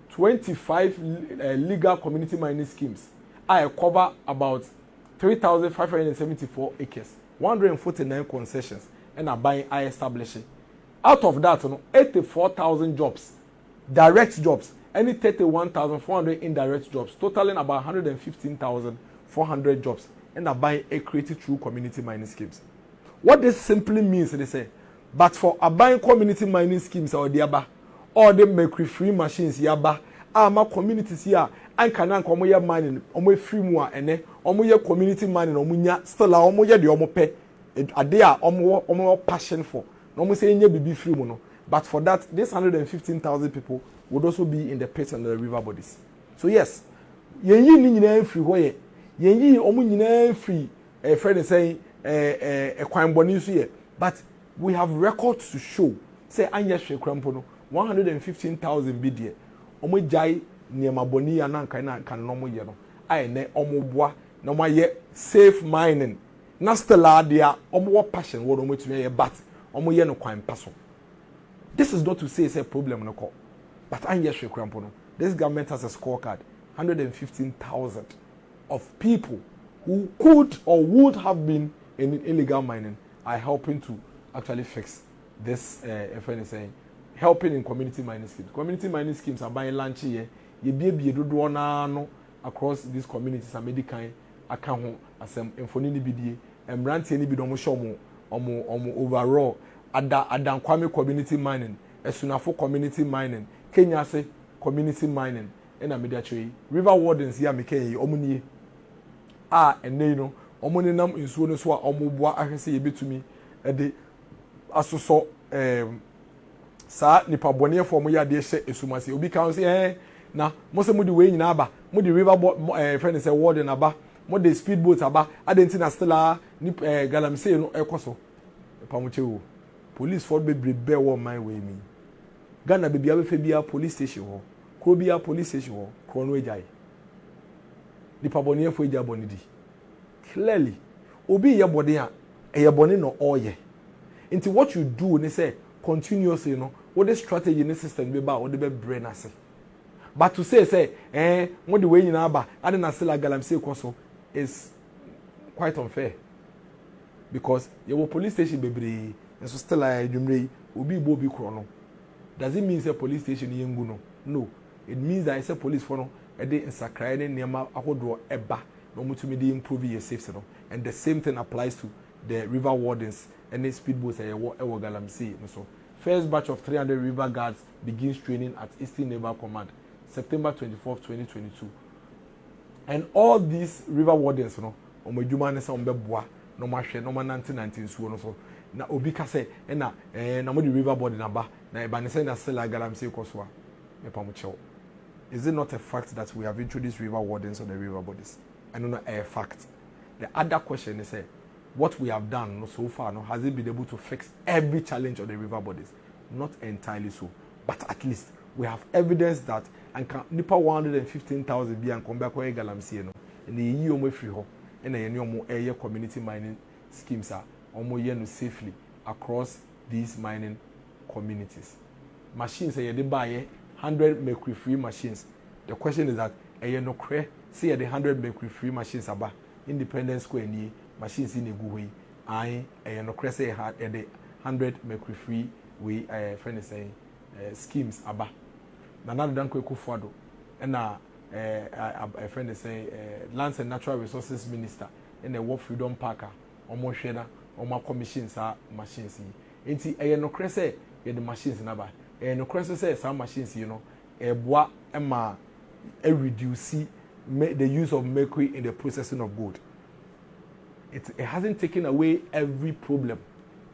25 legal community mining schemes I cover about 3,574 acres 149 concessions and are buying I establishing out of that 84,000 jobs direct jobs any 31,400 indirect jobs totaling about 115,400 jobs and are buying a created through community mining schemes. What this simply means, they say, but for a buying community mining schemes or the aba, or the mercury free machines yaba, my communities here, and can omo mining, omo free more and omo community mining, omunya still omo the omo pay, a day omo passion for, no say be free mono. But for that, this 115,000 people would also be in the pits and the river bodies. So yes, ye ni free way, ye omo free. A friend is saying. A crime bonus here, but we have records to show. Say anya hwe krampo no 115,000 bidie. Omo jai niema boni ya na kan no mo ye no. Ai ne omo boa na mo ye safe mining. Na still adia omo passion wo omo tumi ye but omo ye no kwan paso. This is not to say it's a problem no call. But anya hwe krampo no. This government has a scorecard 115,000 of people who could or would have been in illegal mining are helping to actually fix this saying helping in community mining schemes. Community mining schemes are buying lunch here. You be do no across these communities and medical account as infoni ni bidie emrantie ni bi do mo show mo overall adan kwame community mining esunafo community mining Kenya say community mining na media tree river wardens here make omunie ene no omo ne nam nsuo no so a omo boa ahwese ye betumi de asoso sa nipa bone fo mo ya de hye esumase obi kan say na mo se mo di we nyina aba mo di river friend say warden aba mo de speedboat aba adenti na stella ni galamsey no ekoso pa mo chewo police for be wo my way mi Ghana be bia be fe bia police station ho ko bia police station ho ko no ejai nipa bone fo eja bone di clearly obi ye body a ye body no oye into what you do ne say continuously no what the strategy in the system be ba what the brain ase but to say what the way nyina aba ade na sela galamsey koso is quite unfair because your police station bebre and so still like jumre obi bobi krono. Does it mean say police station yengu no? It means that I say police for no e dey nsakrai ne niam ahodro eba no mutumi dey improve your safety no. And the same thing applies to the river wardens and the speedboats ewo galamsey so. First batch of 300 river guards begins training at Eastern Naval Command September 24th, 2022. And all these river wardens no omedwuma ne say ombeboa no mahwe no 1919 so no so na obi ka say na na mo the river board na ba na e ba ne say na still galamsey koso a me pa mo chew. Is it not a fact that we have introduced river wardens on the river bodies? I don't know a fact. The other question is what we have done so far has it been able to fix every challenge of the river bodies? Not entirely so, but at least we have evidence that and nipa 115,000 be and come back where galamsey no and the year omo free ho and the year community mining schemes are omo no safely across these mining communities. Machines are buy 100 mercury free machines. The question is that no cre say the 100 mercury free machines aba Independence Square ni machines in Eguwe I no cre say had the 100 mercury free we friend is saying schemes aba Nana Dan Kwekufuado and a friend is saying Lands and Natural Resources Minister and the World Freedom Parker omo hwena omo commissions are machines enti no cre say the machines naba no cre say some machines boa ema reduce the use of mercury in the processing of gold. It hasn't taken away every problem,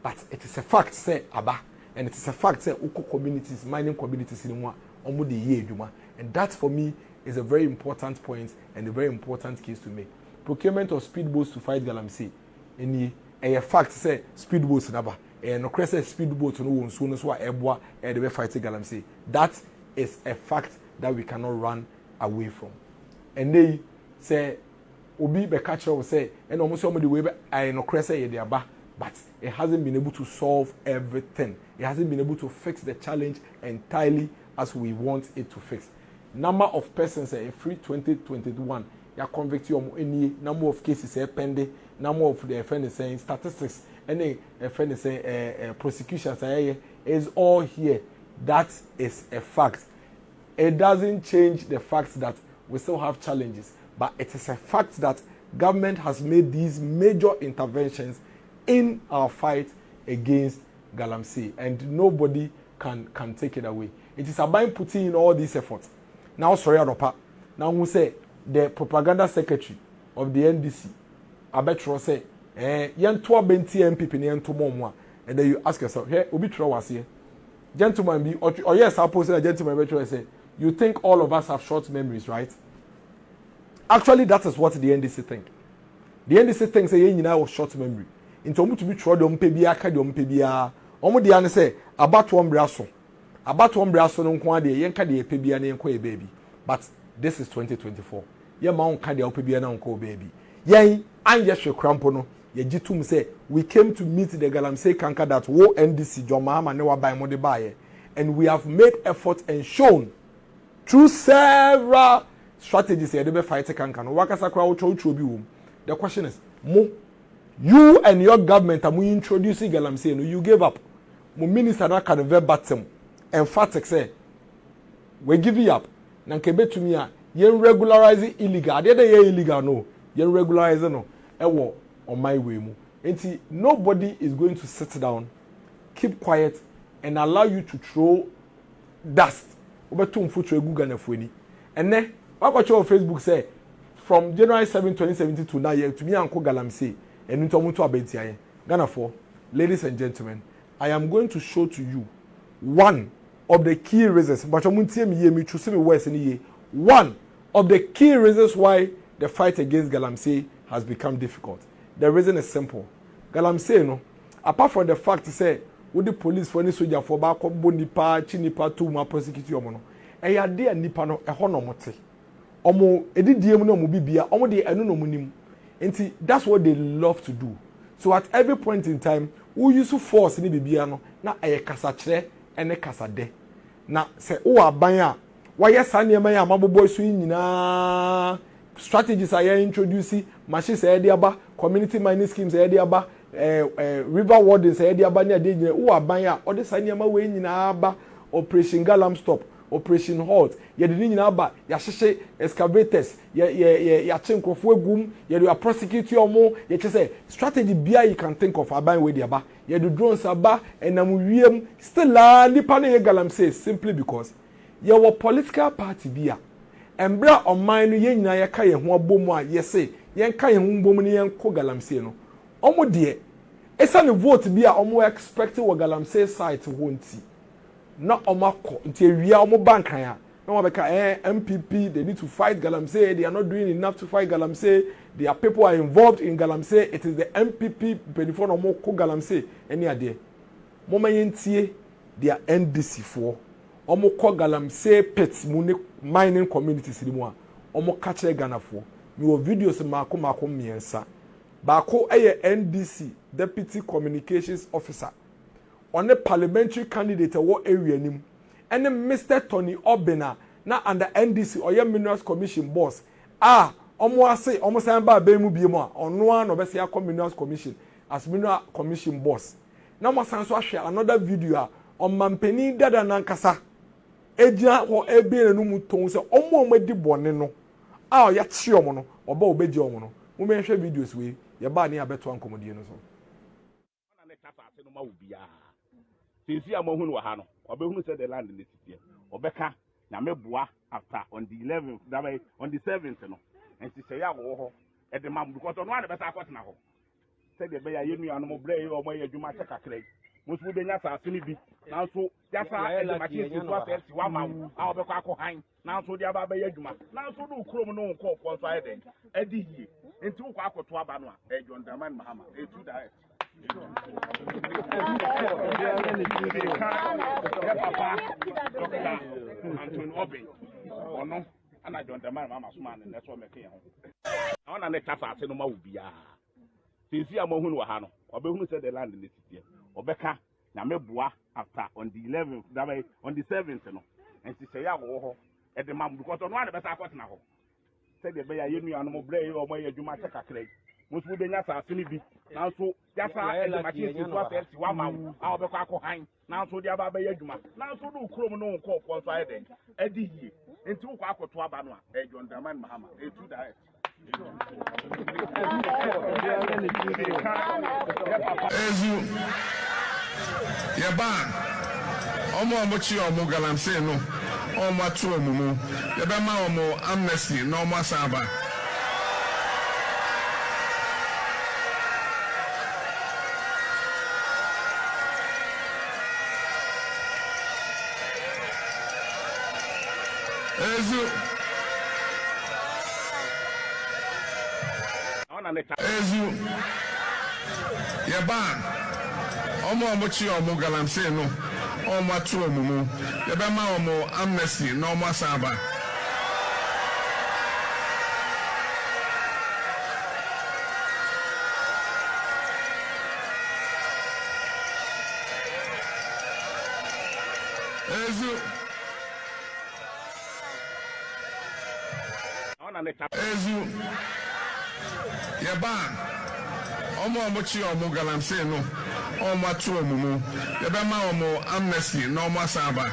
but it is a fact say aba, and it is a fact say uko communities, mining communities in one omo de ye adwuma, and that for me is a very important point and a very important case to make. Procurement of speedboats to fight galamsey. Any a fact say speedboats naba, no cre say speedboats no won so no so eboa e dey fight galamsey. That is a fact that we cannot run away from. And they say obi be catch us say and almost somebody way I no cre say dey aba, but it hasn't been able to solve everything. It hasn't been able to fix the challenge entirely as we want it to fix. Number of persons free 2021 ya convict you any number of cases pending, number of the offenders saying statistics any offenders say prosecutions is all here. That is a fact. It doesn't change the fact that we still have challenges, but it is a fact that government has made these major interventions in our fight against galamsey, and nobody can take it away. It is about putting in all these efforts. Now, sorry, Adopa. Now, who say the propaganda secretary of the NDC, Abetro say, yan 12 MPP ni yan tomorrow, and then you ask yourself, hey, Obi Tro was here. Gentlemen, be or yes, I posted a gentleman Abetro say, you think all of us have short memories, right? Actually, that is what the NDC think. The NDC thinks say you know short memory. Into omu to be tro de ompebia ka de ompebia. Omu de ane say about one braso. About one braso no nko ade yen ka de epebia na yenko e baby. But this is 2024. Ye ma on ka de opebia na nko baby. Yen anye hwe krampo no ye gitum say we came to meet the galamsey kanka that wo NDC John Mahama ne wa ban mo de baye, and we have made efforts and shown through several strategies here they fight kanka no wakasa kwa ucho bi wom. The question is you and your government are introducing galamsey no you gave up. Mo minister na can verbatim emphatic say we give you up na nkebe tumi a yen regularize illegal ade dey illegal no yen regularize no ewo on my way mu. Enti nobody is going to sit down, keep quiet and allow you to throw dust obetum future Google na fuani. And then what on Facebook say from January 7 2017 to now to me anko galamsey and into mutu abentia Ghana for. Ladies and gentlemen, I am going to show to you one of the key reasons but omuntie me me choose me words ni one of the key reasons why the fight against galamsey has become difficult. The reason is simple. Galamsey no, apart from the fact say with the police for any soldier for back nipa chinipa to ma prosecute omo no eya de nipa no eho no mote omo edidiem no mo bibia omo de enu no munim enti that's what they love to do. So at every point in time we use force ni bibia no na eye kasa kire ene kasa de na se wo aban a wayɛ saa nneɛma yi a mabobɔ so nyinaa strategies are introducing machines de aba community mining schemes de aba river wardens e dey aba ne ade nyina wo aban a ode sa niam we nyina aba operation galam stop operation halt ye de nyina aba ya hyehye Exp0ses ya chenkrofo egum ye do prosecute omo ye chese strategy bia you can think of aban we dey aba ye do drones aba enam wiem still nipa ne ye galamsey simply because ye wo political party bia embra oman no ye nyina ye ka ye ho abomu a ye say ye ka ye ho bomu ne ye ko galamsey no omo de esa ne vote bia omo expect wo galamsey site ho nti na omako nti ewia omo bankan a na wabeka MPP they need to fight galamsey they are not doing enough to fight galamsey their people are involved in galamsey it is the MPP before no mo ko galamsey any ade moma yentie their NDC for omo ko galamsey pets mu ne mining communities ni mu a omo ka kire Ghana for mi wo videos mako miensa baako NDC deputy communications officer on the parliamentary candidate wo area nim and Mr. Tony Obena na under NDC oye minerals commission boss omo ase omo san ba mu biemu a ono an obese ya minerals commission as mineral commission boss na mo san so ahwe another video a omampani dada nankasa ejia ho ebe no mu ton se omo di bone no ya chi omo no oba obeji omo no mo me hwe videos we ye ba ne abeto ankomodie no so na ne tasa ase no ma ubia since amohunu wa ha no obehunu say the land in the city obeka na meboa after on the 11th that way on the 7th no and say ya wo ho e de mam because no one better akot na ho say the be ya yenu anu mo bre o mo ya dwuma chekakra mo so be nya sa ase ni bi na so ya sa e de machine si to ase wa mam a obekọ akọ na so de aba be ya dwuma na so do krom no nko ko so ayede e di hie enti wo kwa akoto aba no a e John Dramani Mahama e tu direct Anton Oben ono ana John Dramani Mahama so man na so meke ho ona ne tasa ase no ma wo bia since amohunu wa ha no obehunu say the land in the city obeka na meboa after on the 11th that way on the 7th no and say ya wo ho e de mam because no one better akot na ho say the be ya yenu anu mo bre o mo ya dwuma chekakra mo so be nya sa ase ni bi na so ya sa e de machine si to ase wa mam a obekọ akọ na so de aba be ya dwuma na so do krom no nko ko so ayede e di hie enti wo kwa akoto aba no a e John Dramani Mahama e tu direct Ezu Yaba Omo chi omo galamsey no omo atu omumu yaba ma omo amnesty no omo asaba Ezu Yaba Omo chi omo galamsey no omo atu omumu yaba ma omo amnesty no omo asaba Ezu Yaba Omo chi omo galamsey no omo atu omumu yaba ma omo amnesty no omo asaba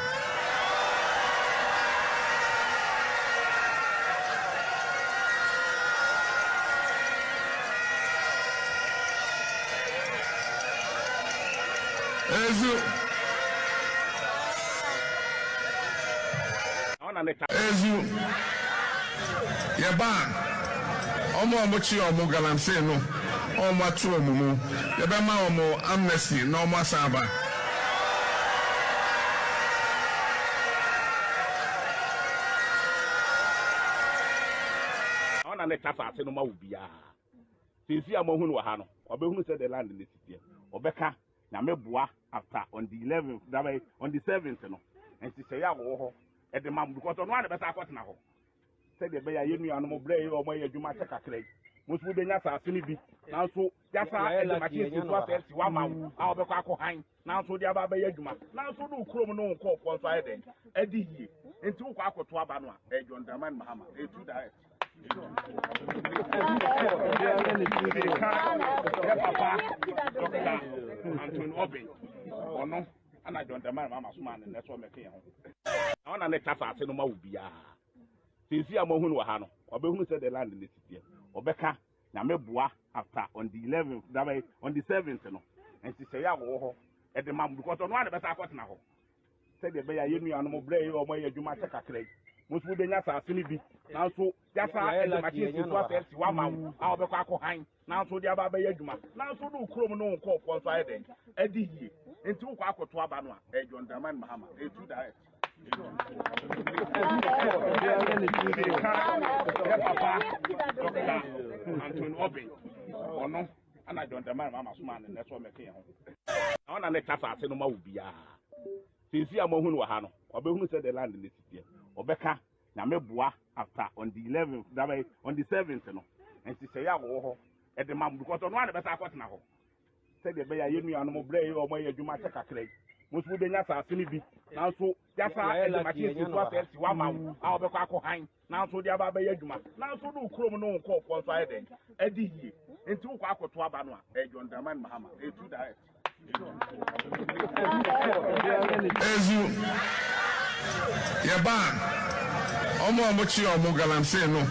Ezu Yaba Omo chi omo galamsey no omo atu omumu yaba ma omo amnesty no omo asaba ona ne tasa ase no ma wo bia since amohunu wa ha no obehunu say the land in the city obeka na meboa after on the 11th that way on the 7th no and say ya wo ho e de mam because no one better akot na ho say the be ya yenu anu mo bre o mo ya dwuma chekakra mo so be nya sa ase ni bi na so ya sa e de machine si to ase wa mam a obekọ akọ na so de aba be ya dwuma na so do krom no nko ko so ayede e di hie enti wo kwa akoto aba no a e John Dramani Mahama e tu direct Papa, Dr. Anthony Obi, or no, and I don't demand Mama's man, and that's what I'm making. I want to let us say no more. Since you are Mohun or who said the land in the city, or Becca, Namebua, after on the 11th, that way on the 7th, and she say, at the mom, because on one of us I got now. Said the Bay, you animal brave or my you might take a crate. Most would be not a silly. Now, so just the machine was 1 month, I'll be quite now to the Abayajuma. Now to do Chromo call for Friday, Eddie, and 2 Quaco to Abana, John Daman Mahama, a 2 direct. Papa, Dr. Anthony Obi, or no, and I don't demand Mama's man, and that's what I'm making. I want to let us say no more. Since you are Mohun Wahano, or who said the land in the city, or Becca, Namebua, after on the 11th, that way on the 7th, and she say, at the mom, because on one of us I got now. Said the Bay, you animal brave or my you might take a crate. Most would be not a silly. Now, so just the machine was 1 month, I'll be quite now to the Abayajuma. Now to do Chromo call for Friday, Eddie, and 2 Quaco to Abana, John Daman Mahama, a 2 direct. Ezu Yaban Omo Mochi Omo galamsey no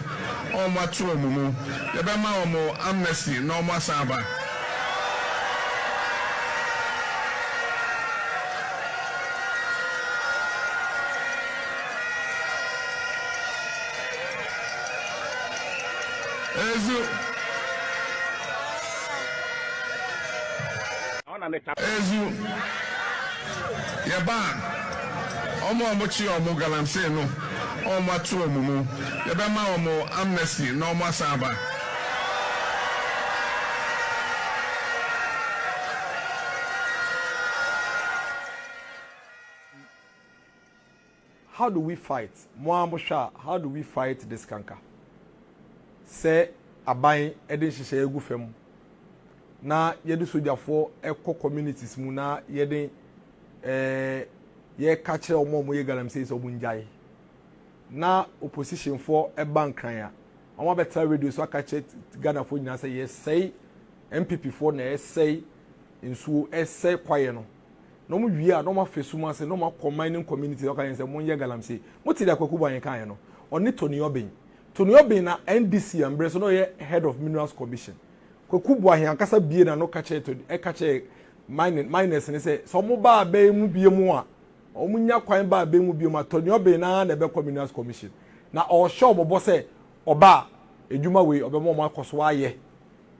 Omo atu omumu Yabema Omo amnesty no Omo saba Ezu Ezu Yaban Omo Mochi Omo galamsey no Omo atu omumu Yabema Omo amnesty no Omo saba How do we fight? Moambosha, how do we fight this canker? Say abai edin shishe egu femu. Na yedi sojafo eko communities mu na yedi ye kache omo mo ye galamsey so bunjai. Na opposition for e bankran ya. Omo better radio so akache Ghana for nyina say yes say MPP for na say nsuo say kwaye no. No mu wia no ma fesuma se no ma combining community o kan say mo ye galamsey. Mo ti da kwaku ban kan ye no. Oni Tony Obin na NDC ambre so no ye head of minerals commission. Kwaku Buahi ankasa bie na no kache to e kache miners ne say so mo ba be mu bie mu a o mu nya kwan ba be mu bie mu Tony Obin na be minerals commission na o show mo bo say oba ejuma we obemo mo akoso aye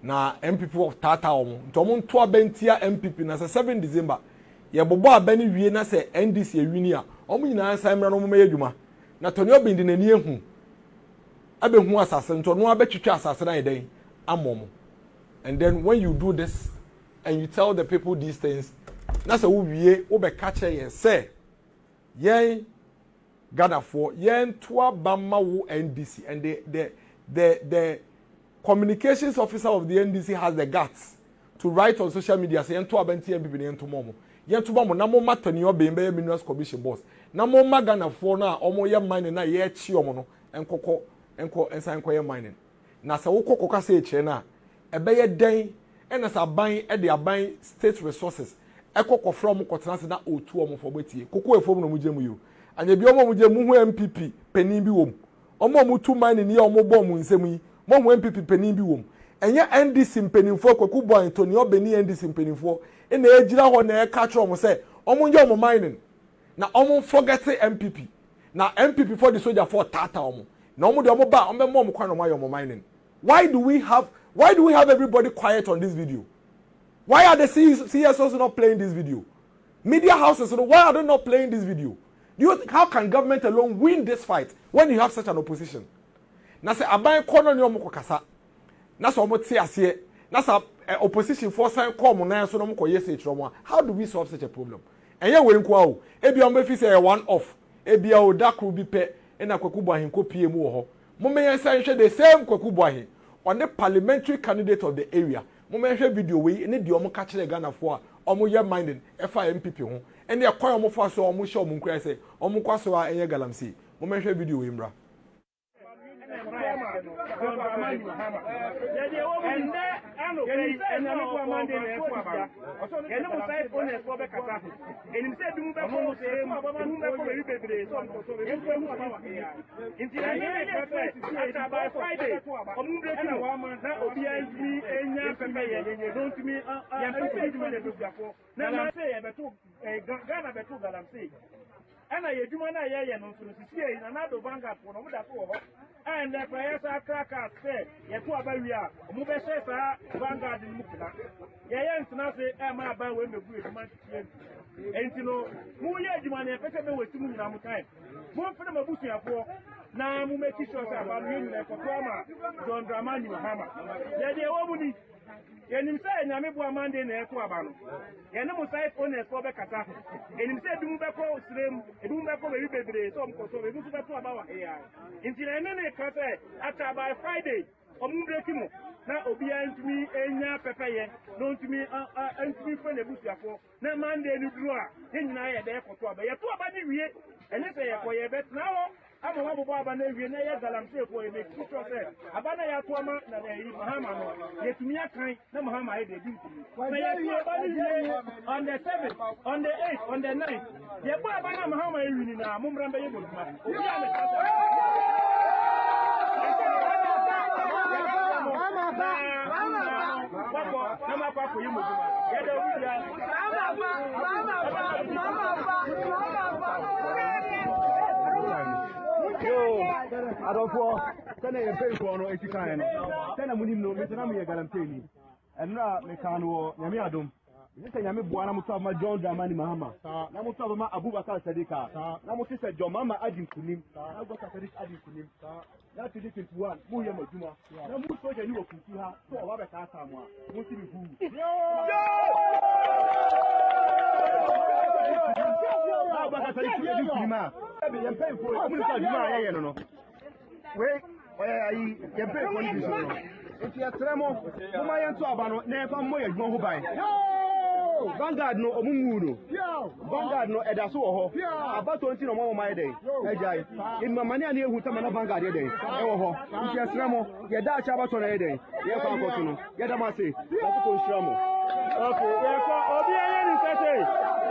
na MPP of Tata omo nto mo nto abentia MPP na 7 December ye bobo abani wie na say NDC ewini a omo nyina san mra no mo ejuma na Tony Obin di nani ehu abehu asase nto no abetwitwa asase na yeden amomo. And then when you do this and you tell the people these things, that's a we be catch and say, yen Ghana for yen twa bama wo NDC, and the communications officer of the NDC has the guts to write on social media say yen twa benti MPP yen to momo yen to momo na mo matani obe be minerals commission boss na mo Ghana for na omo ye mining na ye chi omo no enko ensan ko ye mining na se wo kokka say che na ebeye den ena sa ban e de aban state resources ekoko from kotenase na otu omo for betie koko efom no mugye yo anya bi omo mugye mu hu MPP penin bi wom omo mutu mine ni omo bom nsem yi mo hu MPP penin bi wom enya NDC peninfo kwaku boy Tony Obeni NDC peninfo ena ejira ho na e ka tro omo say omo nje omo mining na omo forget MPP na MPP for the soldier for Tata omo na omo de omo ba omo mo omo kwan no omo mining. Why do we have everybody quiet on this video? Why are the CSOs not playing this video? Media houses, why are they not playing this video? How can government alone win this fight when you have such an opposition? Nasa aban kono ni omo kasa. Nasa omo ti ase. Nasa opposition force come na so no mo koye se chromo. How do we solve such a problem? Enye we nko a o. Ebi omo fi say one off. Ebi a o dakru bi pe na Kwaku Buahi nko pie mu ho. Mo me yan the same Kwaku Buahi on the parliamentary candidate of the area. Mo me hwe video we ne de omo ka kire Ghana for a omo ye minding FI MPP ho. Ene e kwan omo fa so omo hye omo nkura say omo kwaso a enye galamsey. Mo me hwe video we mra. no pay and I'm not Monday and no side on a for Becasa. And instead, do back home, say, by Friday, and I do one I no so see in another vanguard for no that over. And the prayers are crackers say, Yatua Baria, Mubesha, vanguard in Mukina. Yayan say, am I by when the good man? And you know, who yet you want to pay with 2 minutes time. More for them a bush for now, we make sure about him like a trauma, John Dramani Mahama. Yeah, they are woman. And him say, Namibu Amanda in the Equabano. Yanamo side on a Spobe Cata. And him said, Dumbako Slim, a Dumbako baby, some Kosovo, about AI. Until any Cata, after by Friday, Omubrekimo. Now, Obian to me, Enya Pepe, known to me, and to me from the Bushako. Now, Monday, you draw. Then I had there for 12. But you're 2 about the year, and they say, for your bet now. I'm a Baba Navy, and I galamsey for a big process. Abana Yatwama, Mahama, yet to me a kind, no Mahama, they do to me. On the 7th, on the 8th, on the 9th, the Abana Mahama, Mumbramba, I don't know. Send a pay for no kind. Send a money no, Mr. Namia Galamsey. And now, Mecano, Yamiadum. This is Yami Buana my John Dramani Mahama. Namutama Aboagye Sadika. Namuti said, John Mama Adim Kunim. I got a Adim Kunim. That's the difference one. Muyama Juma. Namuto, you will Kuha. So, I have a Katama. Musi who. Wait, you pay for this. If you are Tremo, Humayan to Abano, never more you buy. Vanguard no Omunguno. Vanguard no Edaso. About 20 no more my day. In my money, I knew who Tamana Vanguard day. Oh, if you are Tremo, your Dutch about on a day. You can't continue. Get a massy. Let's go Shramo. Okay,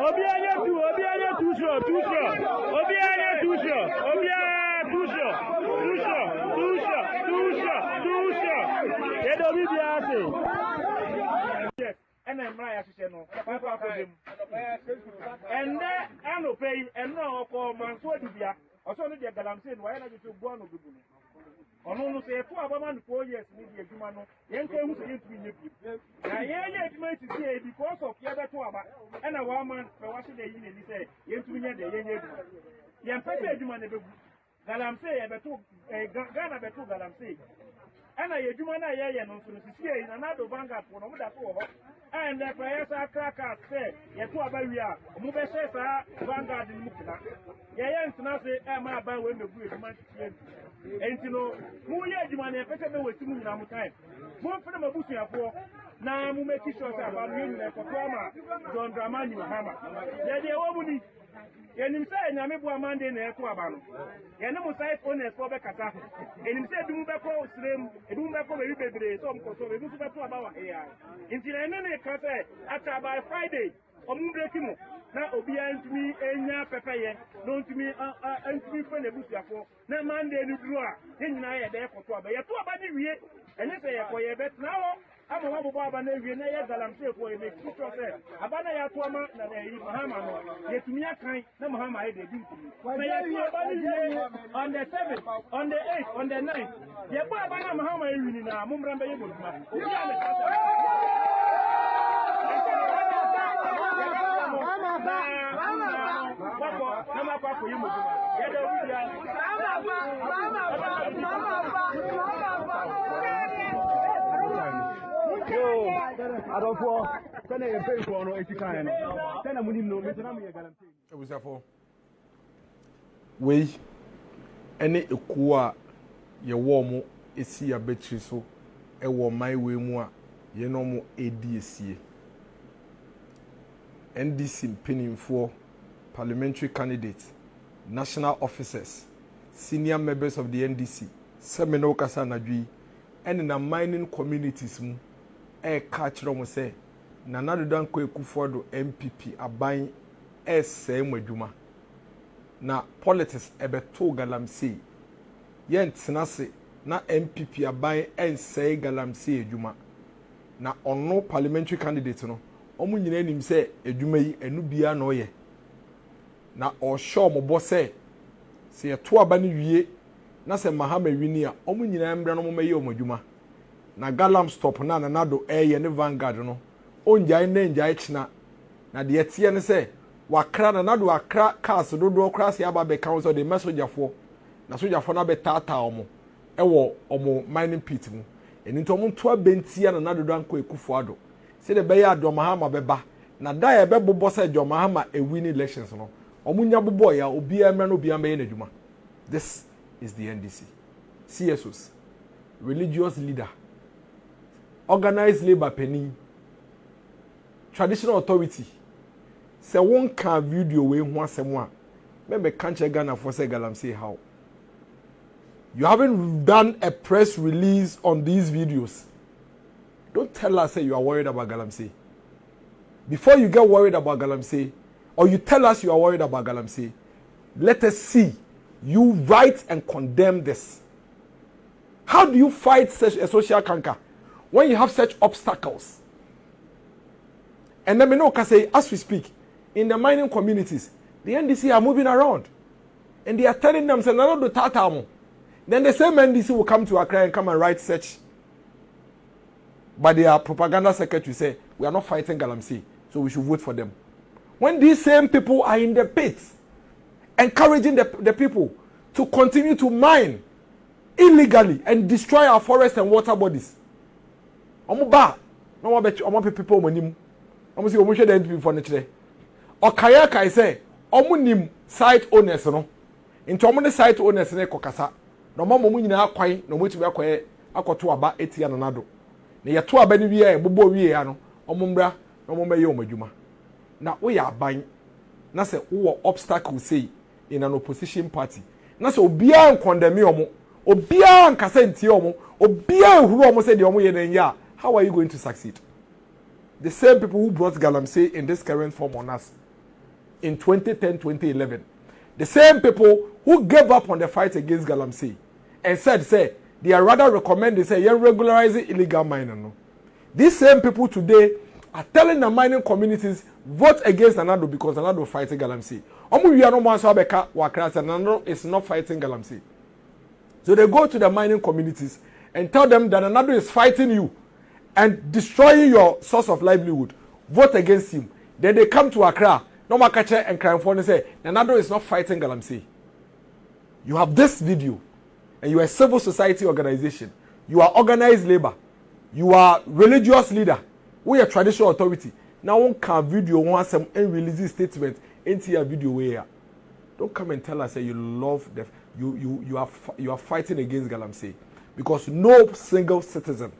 Obianya too sure. Obianya too sure. And I'm right, no. And there, I no pay, and now call Manswabia. Or so the galamsey, why not you born of the Buni? Or no, say 4 years, maybe a Jumano, young came to me. I hear you to say because of Yabatuaba and a woman for watching the union, he said, you to me the young person, Galamsey, Ghana Betu Galamsey. And I do one I no so see in another vanguard for no that over. And the prayers are crackers say, Yatua Baria, Mubesha, vanguard in Mukina. Yayan say, am I by when the good man? And you know, who yet you want to pay with 2 minutes time. More for them a bushing for now, we make sure about him like a trauma, John Dramani Mahama. Yeah, they are woman. And him say, Namibu Amanda in the Equabano. Yanamo side on a Spobe Cata. And him said, Dumbako Slim, a Dumbako baby, some Kosovo, about AI. Until any Cata, after by Friday, Omubrekimo. Now, Obian to me, Enya Pepe, known to me, and to me from the Bushako. Now, Monday, you draw. Then I had there for 12. But you're 2 about the year, and they say, for your bet now. I'm a Baba Navy, and I had galamsey for a big process. Abana Yatwama, Mahama, yet to me a kind, no Mahama, they do to me. On the 7th, on the 8th, on the 9th, the Abana Mahama, Mumbramba, I don't know. Send a pay for no kind. Send a money no, Mr. Namia Galamsey. It was therefore. We any equa ye warm is a betri so a war my way more ye no more ADC. NDC pinning for parliamentary candidates, national officers, senior members of the NDC, Semino Kasanadwi, and in the mining communities. catch them say Nana Dodo Akufo-Addo MPP aban say mwadwuma na politics ebeto galamsey yentena se na MPP aban say galamsey adwuma na ono parliamentary candidate no omu nyina nim se adwuma yi enu bia na oye na o show mo bo se yeto aba ne wie na se Mahama wini a omu nyina mbra no mo maye omadwuma na galam stop na nanado eye ne Vanguard no onjai na njai china na de tie ne se wakra nanado wakra cars dodo kra se aba be council de mesojafo na sojafo na be tata omo ewo omo mining pit mu eni nto omo to abentia nanado danko Akufo-Addo se de be ya do Mahama beba na da ye be bobo se jo Mahama win elections no omo nya bobo ya obi emra no obi ambe na dwuma. This is the NDC. CSOs, religious leader, organized labor penny, traditional authority. Say one can video we want someone. Maybe can't check Ghana for say galamsey how. You haven't done a press release on these videos. Don't tell us say you are worried about galamsey. Before you get worried about galamsey, or you tell us you are worried about galamsey, let us see you write and condemn this. How do you fight such a social canker when you have such obstacles? And then we know, say, as we speak, in the mining communities, the NDC are moving around. And they are telling them, say, no, do tata. Then the same NDC will come to Accra and come and write such. But their propaganda secretary say, we are not fighting galamsey, so we should vote for them. When these same people are in the pits, encouraging the people to continue to mine illegally and destroy our forests and water bodies. Omo people monim. Omo si omo hwe the NPP for netre. Okaya kai say omo nim site owners no. Into omo ne site owners ne kokasa. No omo nyina akwan no mo tibi akoye akoto aba etia nanado. Ne yeto aba ni wie bobo wie ya no. Omo mbra no omo meye omadwuma. Na wo ya aban. Na se wo obstacle say in an opposition party. Na so obia condemn omo, obia nkasa ntie omo, obia huru omo say de omo ye den ya. How are you going to succeed? The same people who brought galamsey in this current form on us in 2010-2011. The same people who gave up on the fight against galamsey and said say they are rather recommending say you regularizing illegal mining no. These same people today are telling the mining communities vote against Nanado because Nanado fighting galamsey. Omu wi no manso abeka wakra say Nanado is not fighting galamsey. So they go to the mining communities and tell them that Nanado is fighting you and destroying your source of livelihood. Vote against him. Then they come to Accra, no makache and crime for and say Nanado is not fighting galamsey. You have this video and you are a civil society organization. You are organized labor. You are religious leader. We are traditional authority. Now one can video one some and release this statement into your video where don't come and tell us that you love the you are fighting against galamsey because no single citizen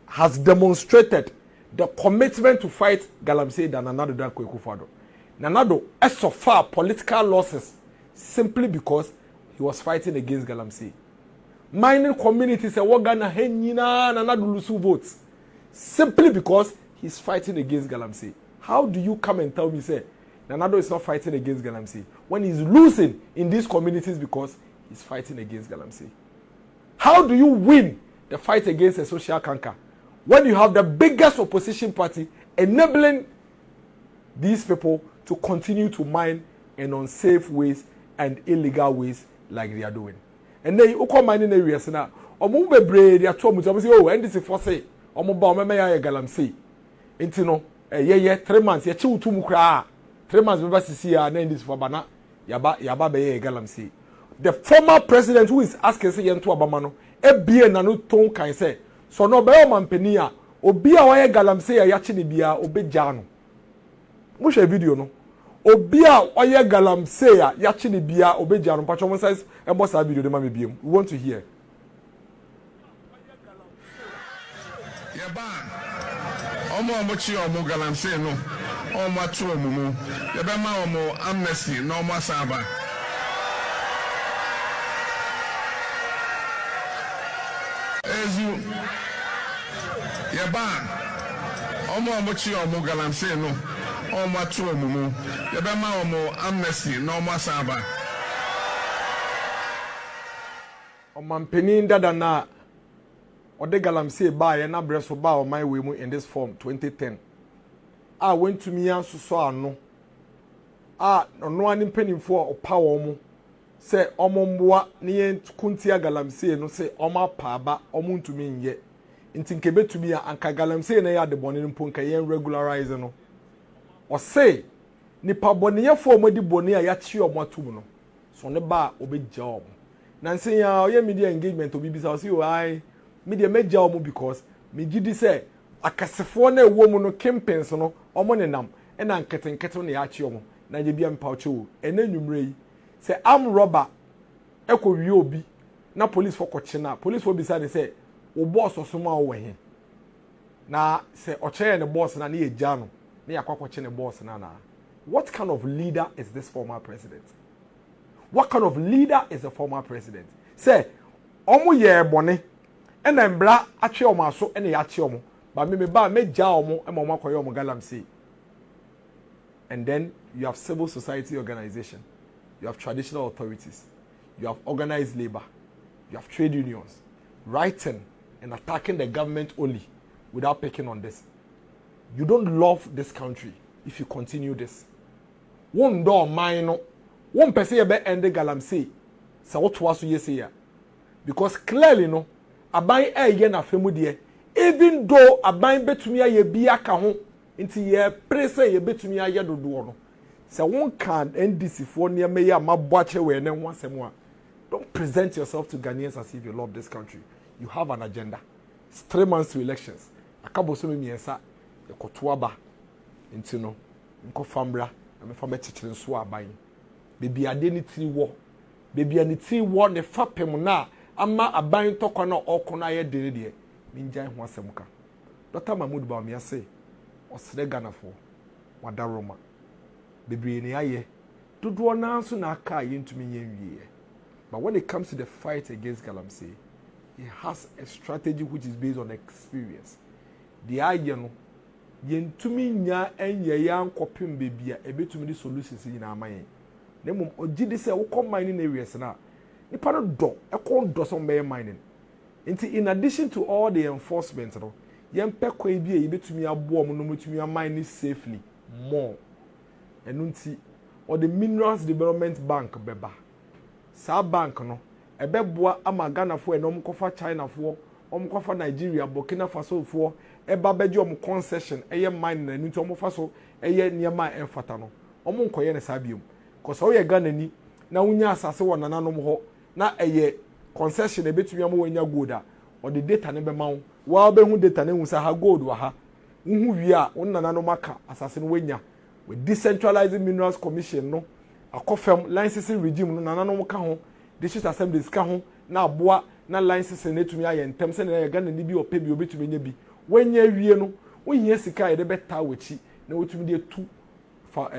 has demonstrated the commitment to fight galamsey than Nanado Akufo-Addo. Nanado so far political losses simply because he was fighting against galamsey. Mining communities say what Ghana henyina Nanado lose votes simply because he's fighting against galamsey. How do you come and tell me say Nanado is not fighting against galamsey when he's losing in these communities because he's fighting against galamsey? How do you win the fight against a social canker when you have the biggest opposition party enabling these people to continue to mine in unsafe ways and illegal ways like they are doing? And then you come mining areas now. Omo bebre they are told me say oh NDC4 omo ba omo ya galamsey. Enti no 3 months ye chi utum kra 3 months beba sisi ya na NDC4 bana yaba be galamsey. The former president who is asking say yento abama no ebie na no ton kan say so no be o mampani a obi a wa galamsey ya chi ne bia obegya no. Mo hwe video no obi a oye galamsey ya chi ne bia obegya no pacho mo size ebo sa video de ma me biem. We want to hear. Omo chi omo galamsey no omo atu omumu ye be ma omo amnesty no omo asaba ezu ye ban Omo amochi omo galamsey no. Omo atu omumu. Yebema omo amnesty no omo asaba. Omampeni dada na ode galamsey ba ye na breso ba o my way mu in this form 2010. I went to me so ano. No ani mpanimfo opa wo mu. Se omo mboa ne ye kuntia galamsey no se omo pa aba omo ntumi nye. Nti nkebetumi a anka galamsey na ya de bone mpo nka ye regularize no. O say nipa bone ye fo omodi bone a ya chi omo atum no. So ne ba obegya omo. Nansi ya oye media engagement obi bisa o say o ai media megya omo because me gidi say akasefo na ewo mu no campaigns no omo ne nam e na nketenkete na ya chi omo na je bia mpa ocho ena nwumre yi say am robber ekowie obi na police for kochina police for bisa ne say wo boss osoma wo he na say oche ne boss na ne egya no na yakwakoche ne boss na. What kind of leader is this former president? What kind of leader is the former president? Say omo ye bone e na mbra atwe omo aso e na ya che omo ba me ba megya omo e mo makoye omo galamsey. And then you have civil society organization, you have traditional authorities, you have organized labor, you have trade unions writing and attacking the government only without picking on this. You don't love this country if you continue this. One door mine, one person you be end galamsey. So what was you say? Because clearly no, aban ye na femu de. Even though aban betumi aye bia ka ho, nti ye prese ye betumi aye dodo no. So one can NDC for near me ya maboache we ne ho asem a. Don't present yourself to Ghanaians as if you love this country. You have an agenda. It's 3 months to elections. Akabo so me miensa e kotoaba. Nti no, nko fambra, me fa mechichire nso aban. Bebi ade ni tiri wo. Bebi ani tiri wo ne fapem na ama aban tokwa na okona ye dere de. Minjan ho asem ka. Dr. Mahmoud ba me ase. Osre Ghana fo. Wada Roma. Bebi ni aye. Dodo na nso na aka ye ntumi yenwie. But when it comes to the fight against galamsey, he has a strategy which is based on experience. The idea no yentumi nya enye ya nkopem bebia ebetumi di solutions yi na amaye. Na mum ogidi se wo come mining areas na nipa no do e kon do some be mining. Nti in addition to all the enforcement no yempe kwan bi e betumi abo om no mutumi mine safely more. Enu nti or the Minerals Development Bank beba. Sa bank no ebeboa ama Ghana fo enom kofa China fo kofa Nigeria Burkina Faso fo eba beje concession eye mine na nti fa so eye niema enfata no nkoye ne sabium cause o ye Ghana ni na wunya asase wo nananom ho na eye concession ebetumi am wanya gold a o the data ne be ma wo be hu data ne hu sa ha gold wa ha hu wi a wo nananom aka asase no wanya with decentralized minerals commission no akofem licensing regime no nananom ka ho district assemblies ka ho na aboa na licensing netumi aye ntem se na Ghana ni bi ope bi obetumi nya bi wanya wie no wonhia sika ye de beta wachi na wotumi de tu fa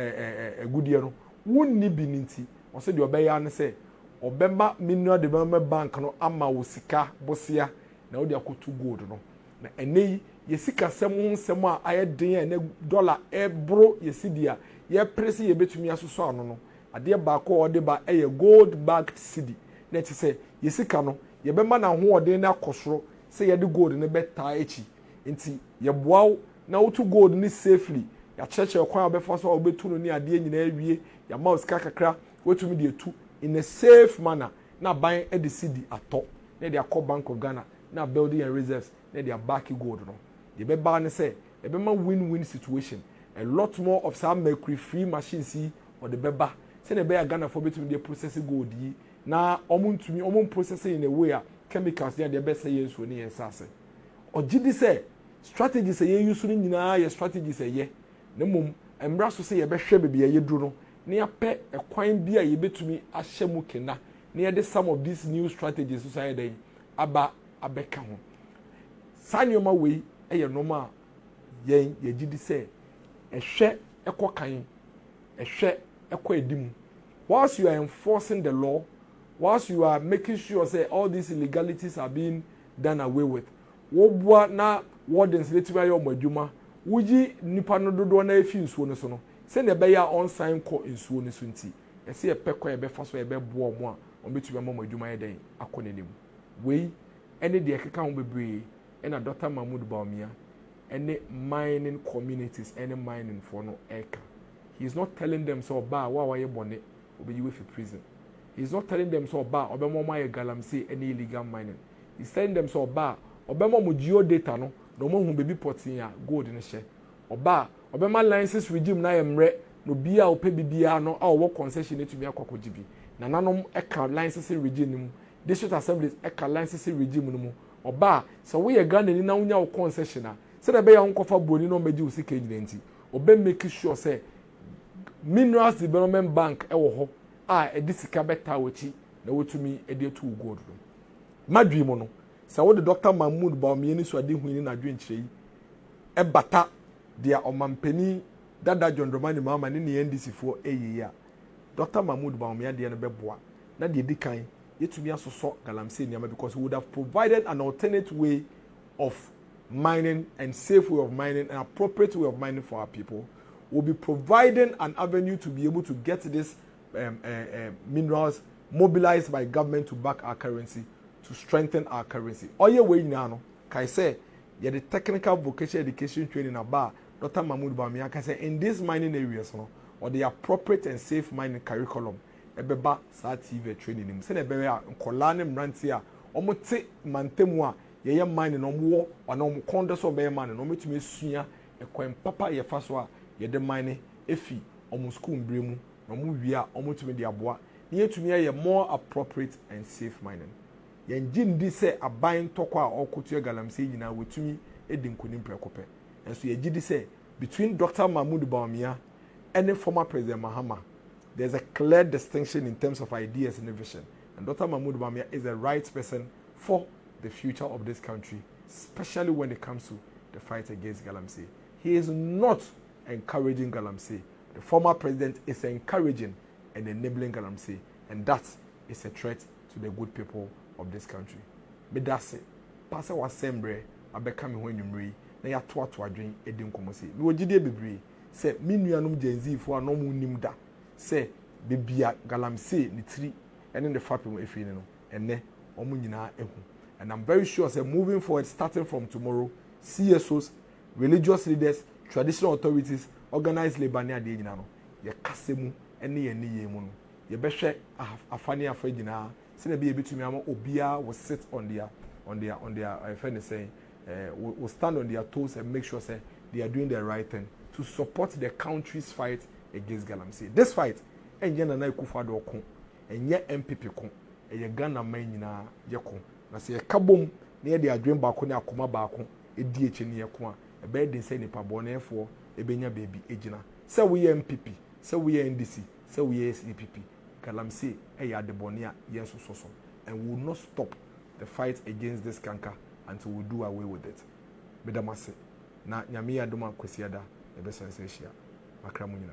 agudie no wonni bi ninti o se de obeya ne se obema Mineral Development Bank no ama wo sika bosia na wo de akotu gold no na enei ye sika sem a aye den na dollar ebro ye sidia ye presi ye betumi asoso ano no ade ba ko ode ba eye gold backed cedi na ti se ye sika no ye bema na ho ode na akosoro se ye de gold ne beta echi nti ye boaw na wotu gold ni safely ya cheche kwan obefa so obetu no ni ade nyina awie ya mouse kakra wotumi de etu in a safe manner na ban e de cedi ato na de akọ Bank of Ghana na building and reserves na de back gold no de be ba ne se e be ma win-win situation a lot more of some mercury free machines or the beba say the be Ghana for between the process gold yi na omuntumi process in a way a chemicals dey be say yes so ni ensase ogidi say strategies say use ni nyina ye strategies ye na mum embra so say ye be hwe bebia ye duro no na ya pe ekwan bi a ye betumi ahye mu kena na ye de some of these new strategies so say dey abeka ho sanyoma we eye normal ye gidi say ehwe ekokan ehwe ekọ edimu whilst you are enforcing the law whilst you are making sure say all these illegalities are being done away with wo bua na wardens leti ba yo madwuma wuji nipa no dodo na efi nsuo no so no se na be ya on sign ko nsuo no so nti ese ye pekọ ye be fa so ye be bo omo a on betu be mo adwuma ye den akonenim wei ene de ekeka ho bebre ena Dr. Mahmoud Bawumia ene mining communities ene mining for no eka. He's not telling them so ba wa ye bone obe yiwe for prison. He's not telling them so ba obe mo ye galamsey any illegal mining. He's telling them so ba obe mo geo data no no mo hu baby potin ya gold ne hye oba obe ma license regime na yemre no bia ope bibia no a wo concession etumi akwakoji bi na nanom eka license regime mu district assemblies eka license regime mu oba so we ye Ghana ni na unya wo concession a se da be ya nkofa boni no meji usika nyina nti obe make sure say Minerals Development Bank ewo ho a edisika beta wachi na wotumi ede to gold no madwi mo no sa wo de Dr. Mahmoud Bawumia ni so ade hu ni na dwenkyerɛ yi ebata dia omampani dada John Dramani Mahama ni NDC fo eyi a Dr. Mahmoud Bawumia de no beboa na de dikan yetumi asoso galamsey niama because we would have provided an alternate way of mining and safe way of mining and appropriate way of mining for our people. We'll be providing an avenue to be able to get this minerals mobilized by government to back our currency, to strengthen our currency. All your way now, I say, the technical vocational education training about Dr. Mahmoud Bawumia can say in these mining areas, no, or the appropriate and safe mining curriculum, ebeba sa TV training him. Say ebebe a nkolane mrantia, omo te mantemwa, ye mining omo or no konde so be mining, omo tumi sua ekwen papa ye faswa. Yede mine efi omo school mbremu na omo wia omo tumi de aboa na yetumi ye more appropriate and safe mining yenji ndi se aban toko a okotu galamsey nyina wetumi edinkonim prekope enso yeji di se between Dr. Mahmoud Bawumia and the former President Mahama there's a clear distinction in terms of ideas and vision, and Dr. Mahmoud Bawumia is the right person for the future of this country, especially when it comes to the fight against galamsey. He is not encouraging galamsey. The former president is encouraging and enabling galamsey, and that is a threat to the good people of this country. But that's it. Pastor was sembre abeka me when you mri na ya to adwen edim komosi. Me wogide bebre say me nuanom genzi fo anom nim da say bebia galamsey ni tiri ene the fapem efi ne no ene omo nyina ehu. And I'm very sure say moving forward, starting from tomorrow, CSOs, religious leaders, traditional authorities, organized labor near the no ye kasemu ene ye ni ye mu no ye behwe afani afagina se na be betumi ama obia will sit on their friend saying will stand on their toes and make sure say they are doing the right thing to support the country's fight against galamsey. This fight enye na Akufo-Addo ko enye MPP ko eye Ghana man nyina ye ko na se kabom na ye de adwen ba ko ne akoma ba ko edi eche ne ye ko a ebe de say nipa bonefo ebenya baby ejina say we MPP say we NDC say we CPP galamsey eya de bone a yeso so and we will not stop the fight against this canker until we do away with it. Bedamase na nyame adoma kwesiada ebe sense hia makra mu nyina.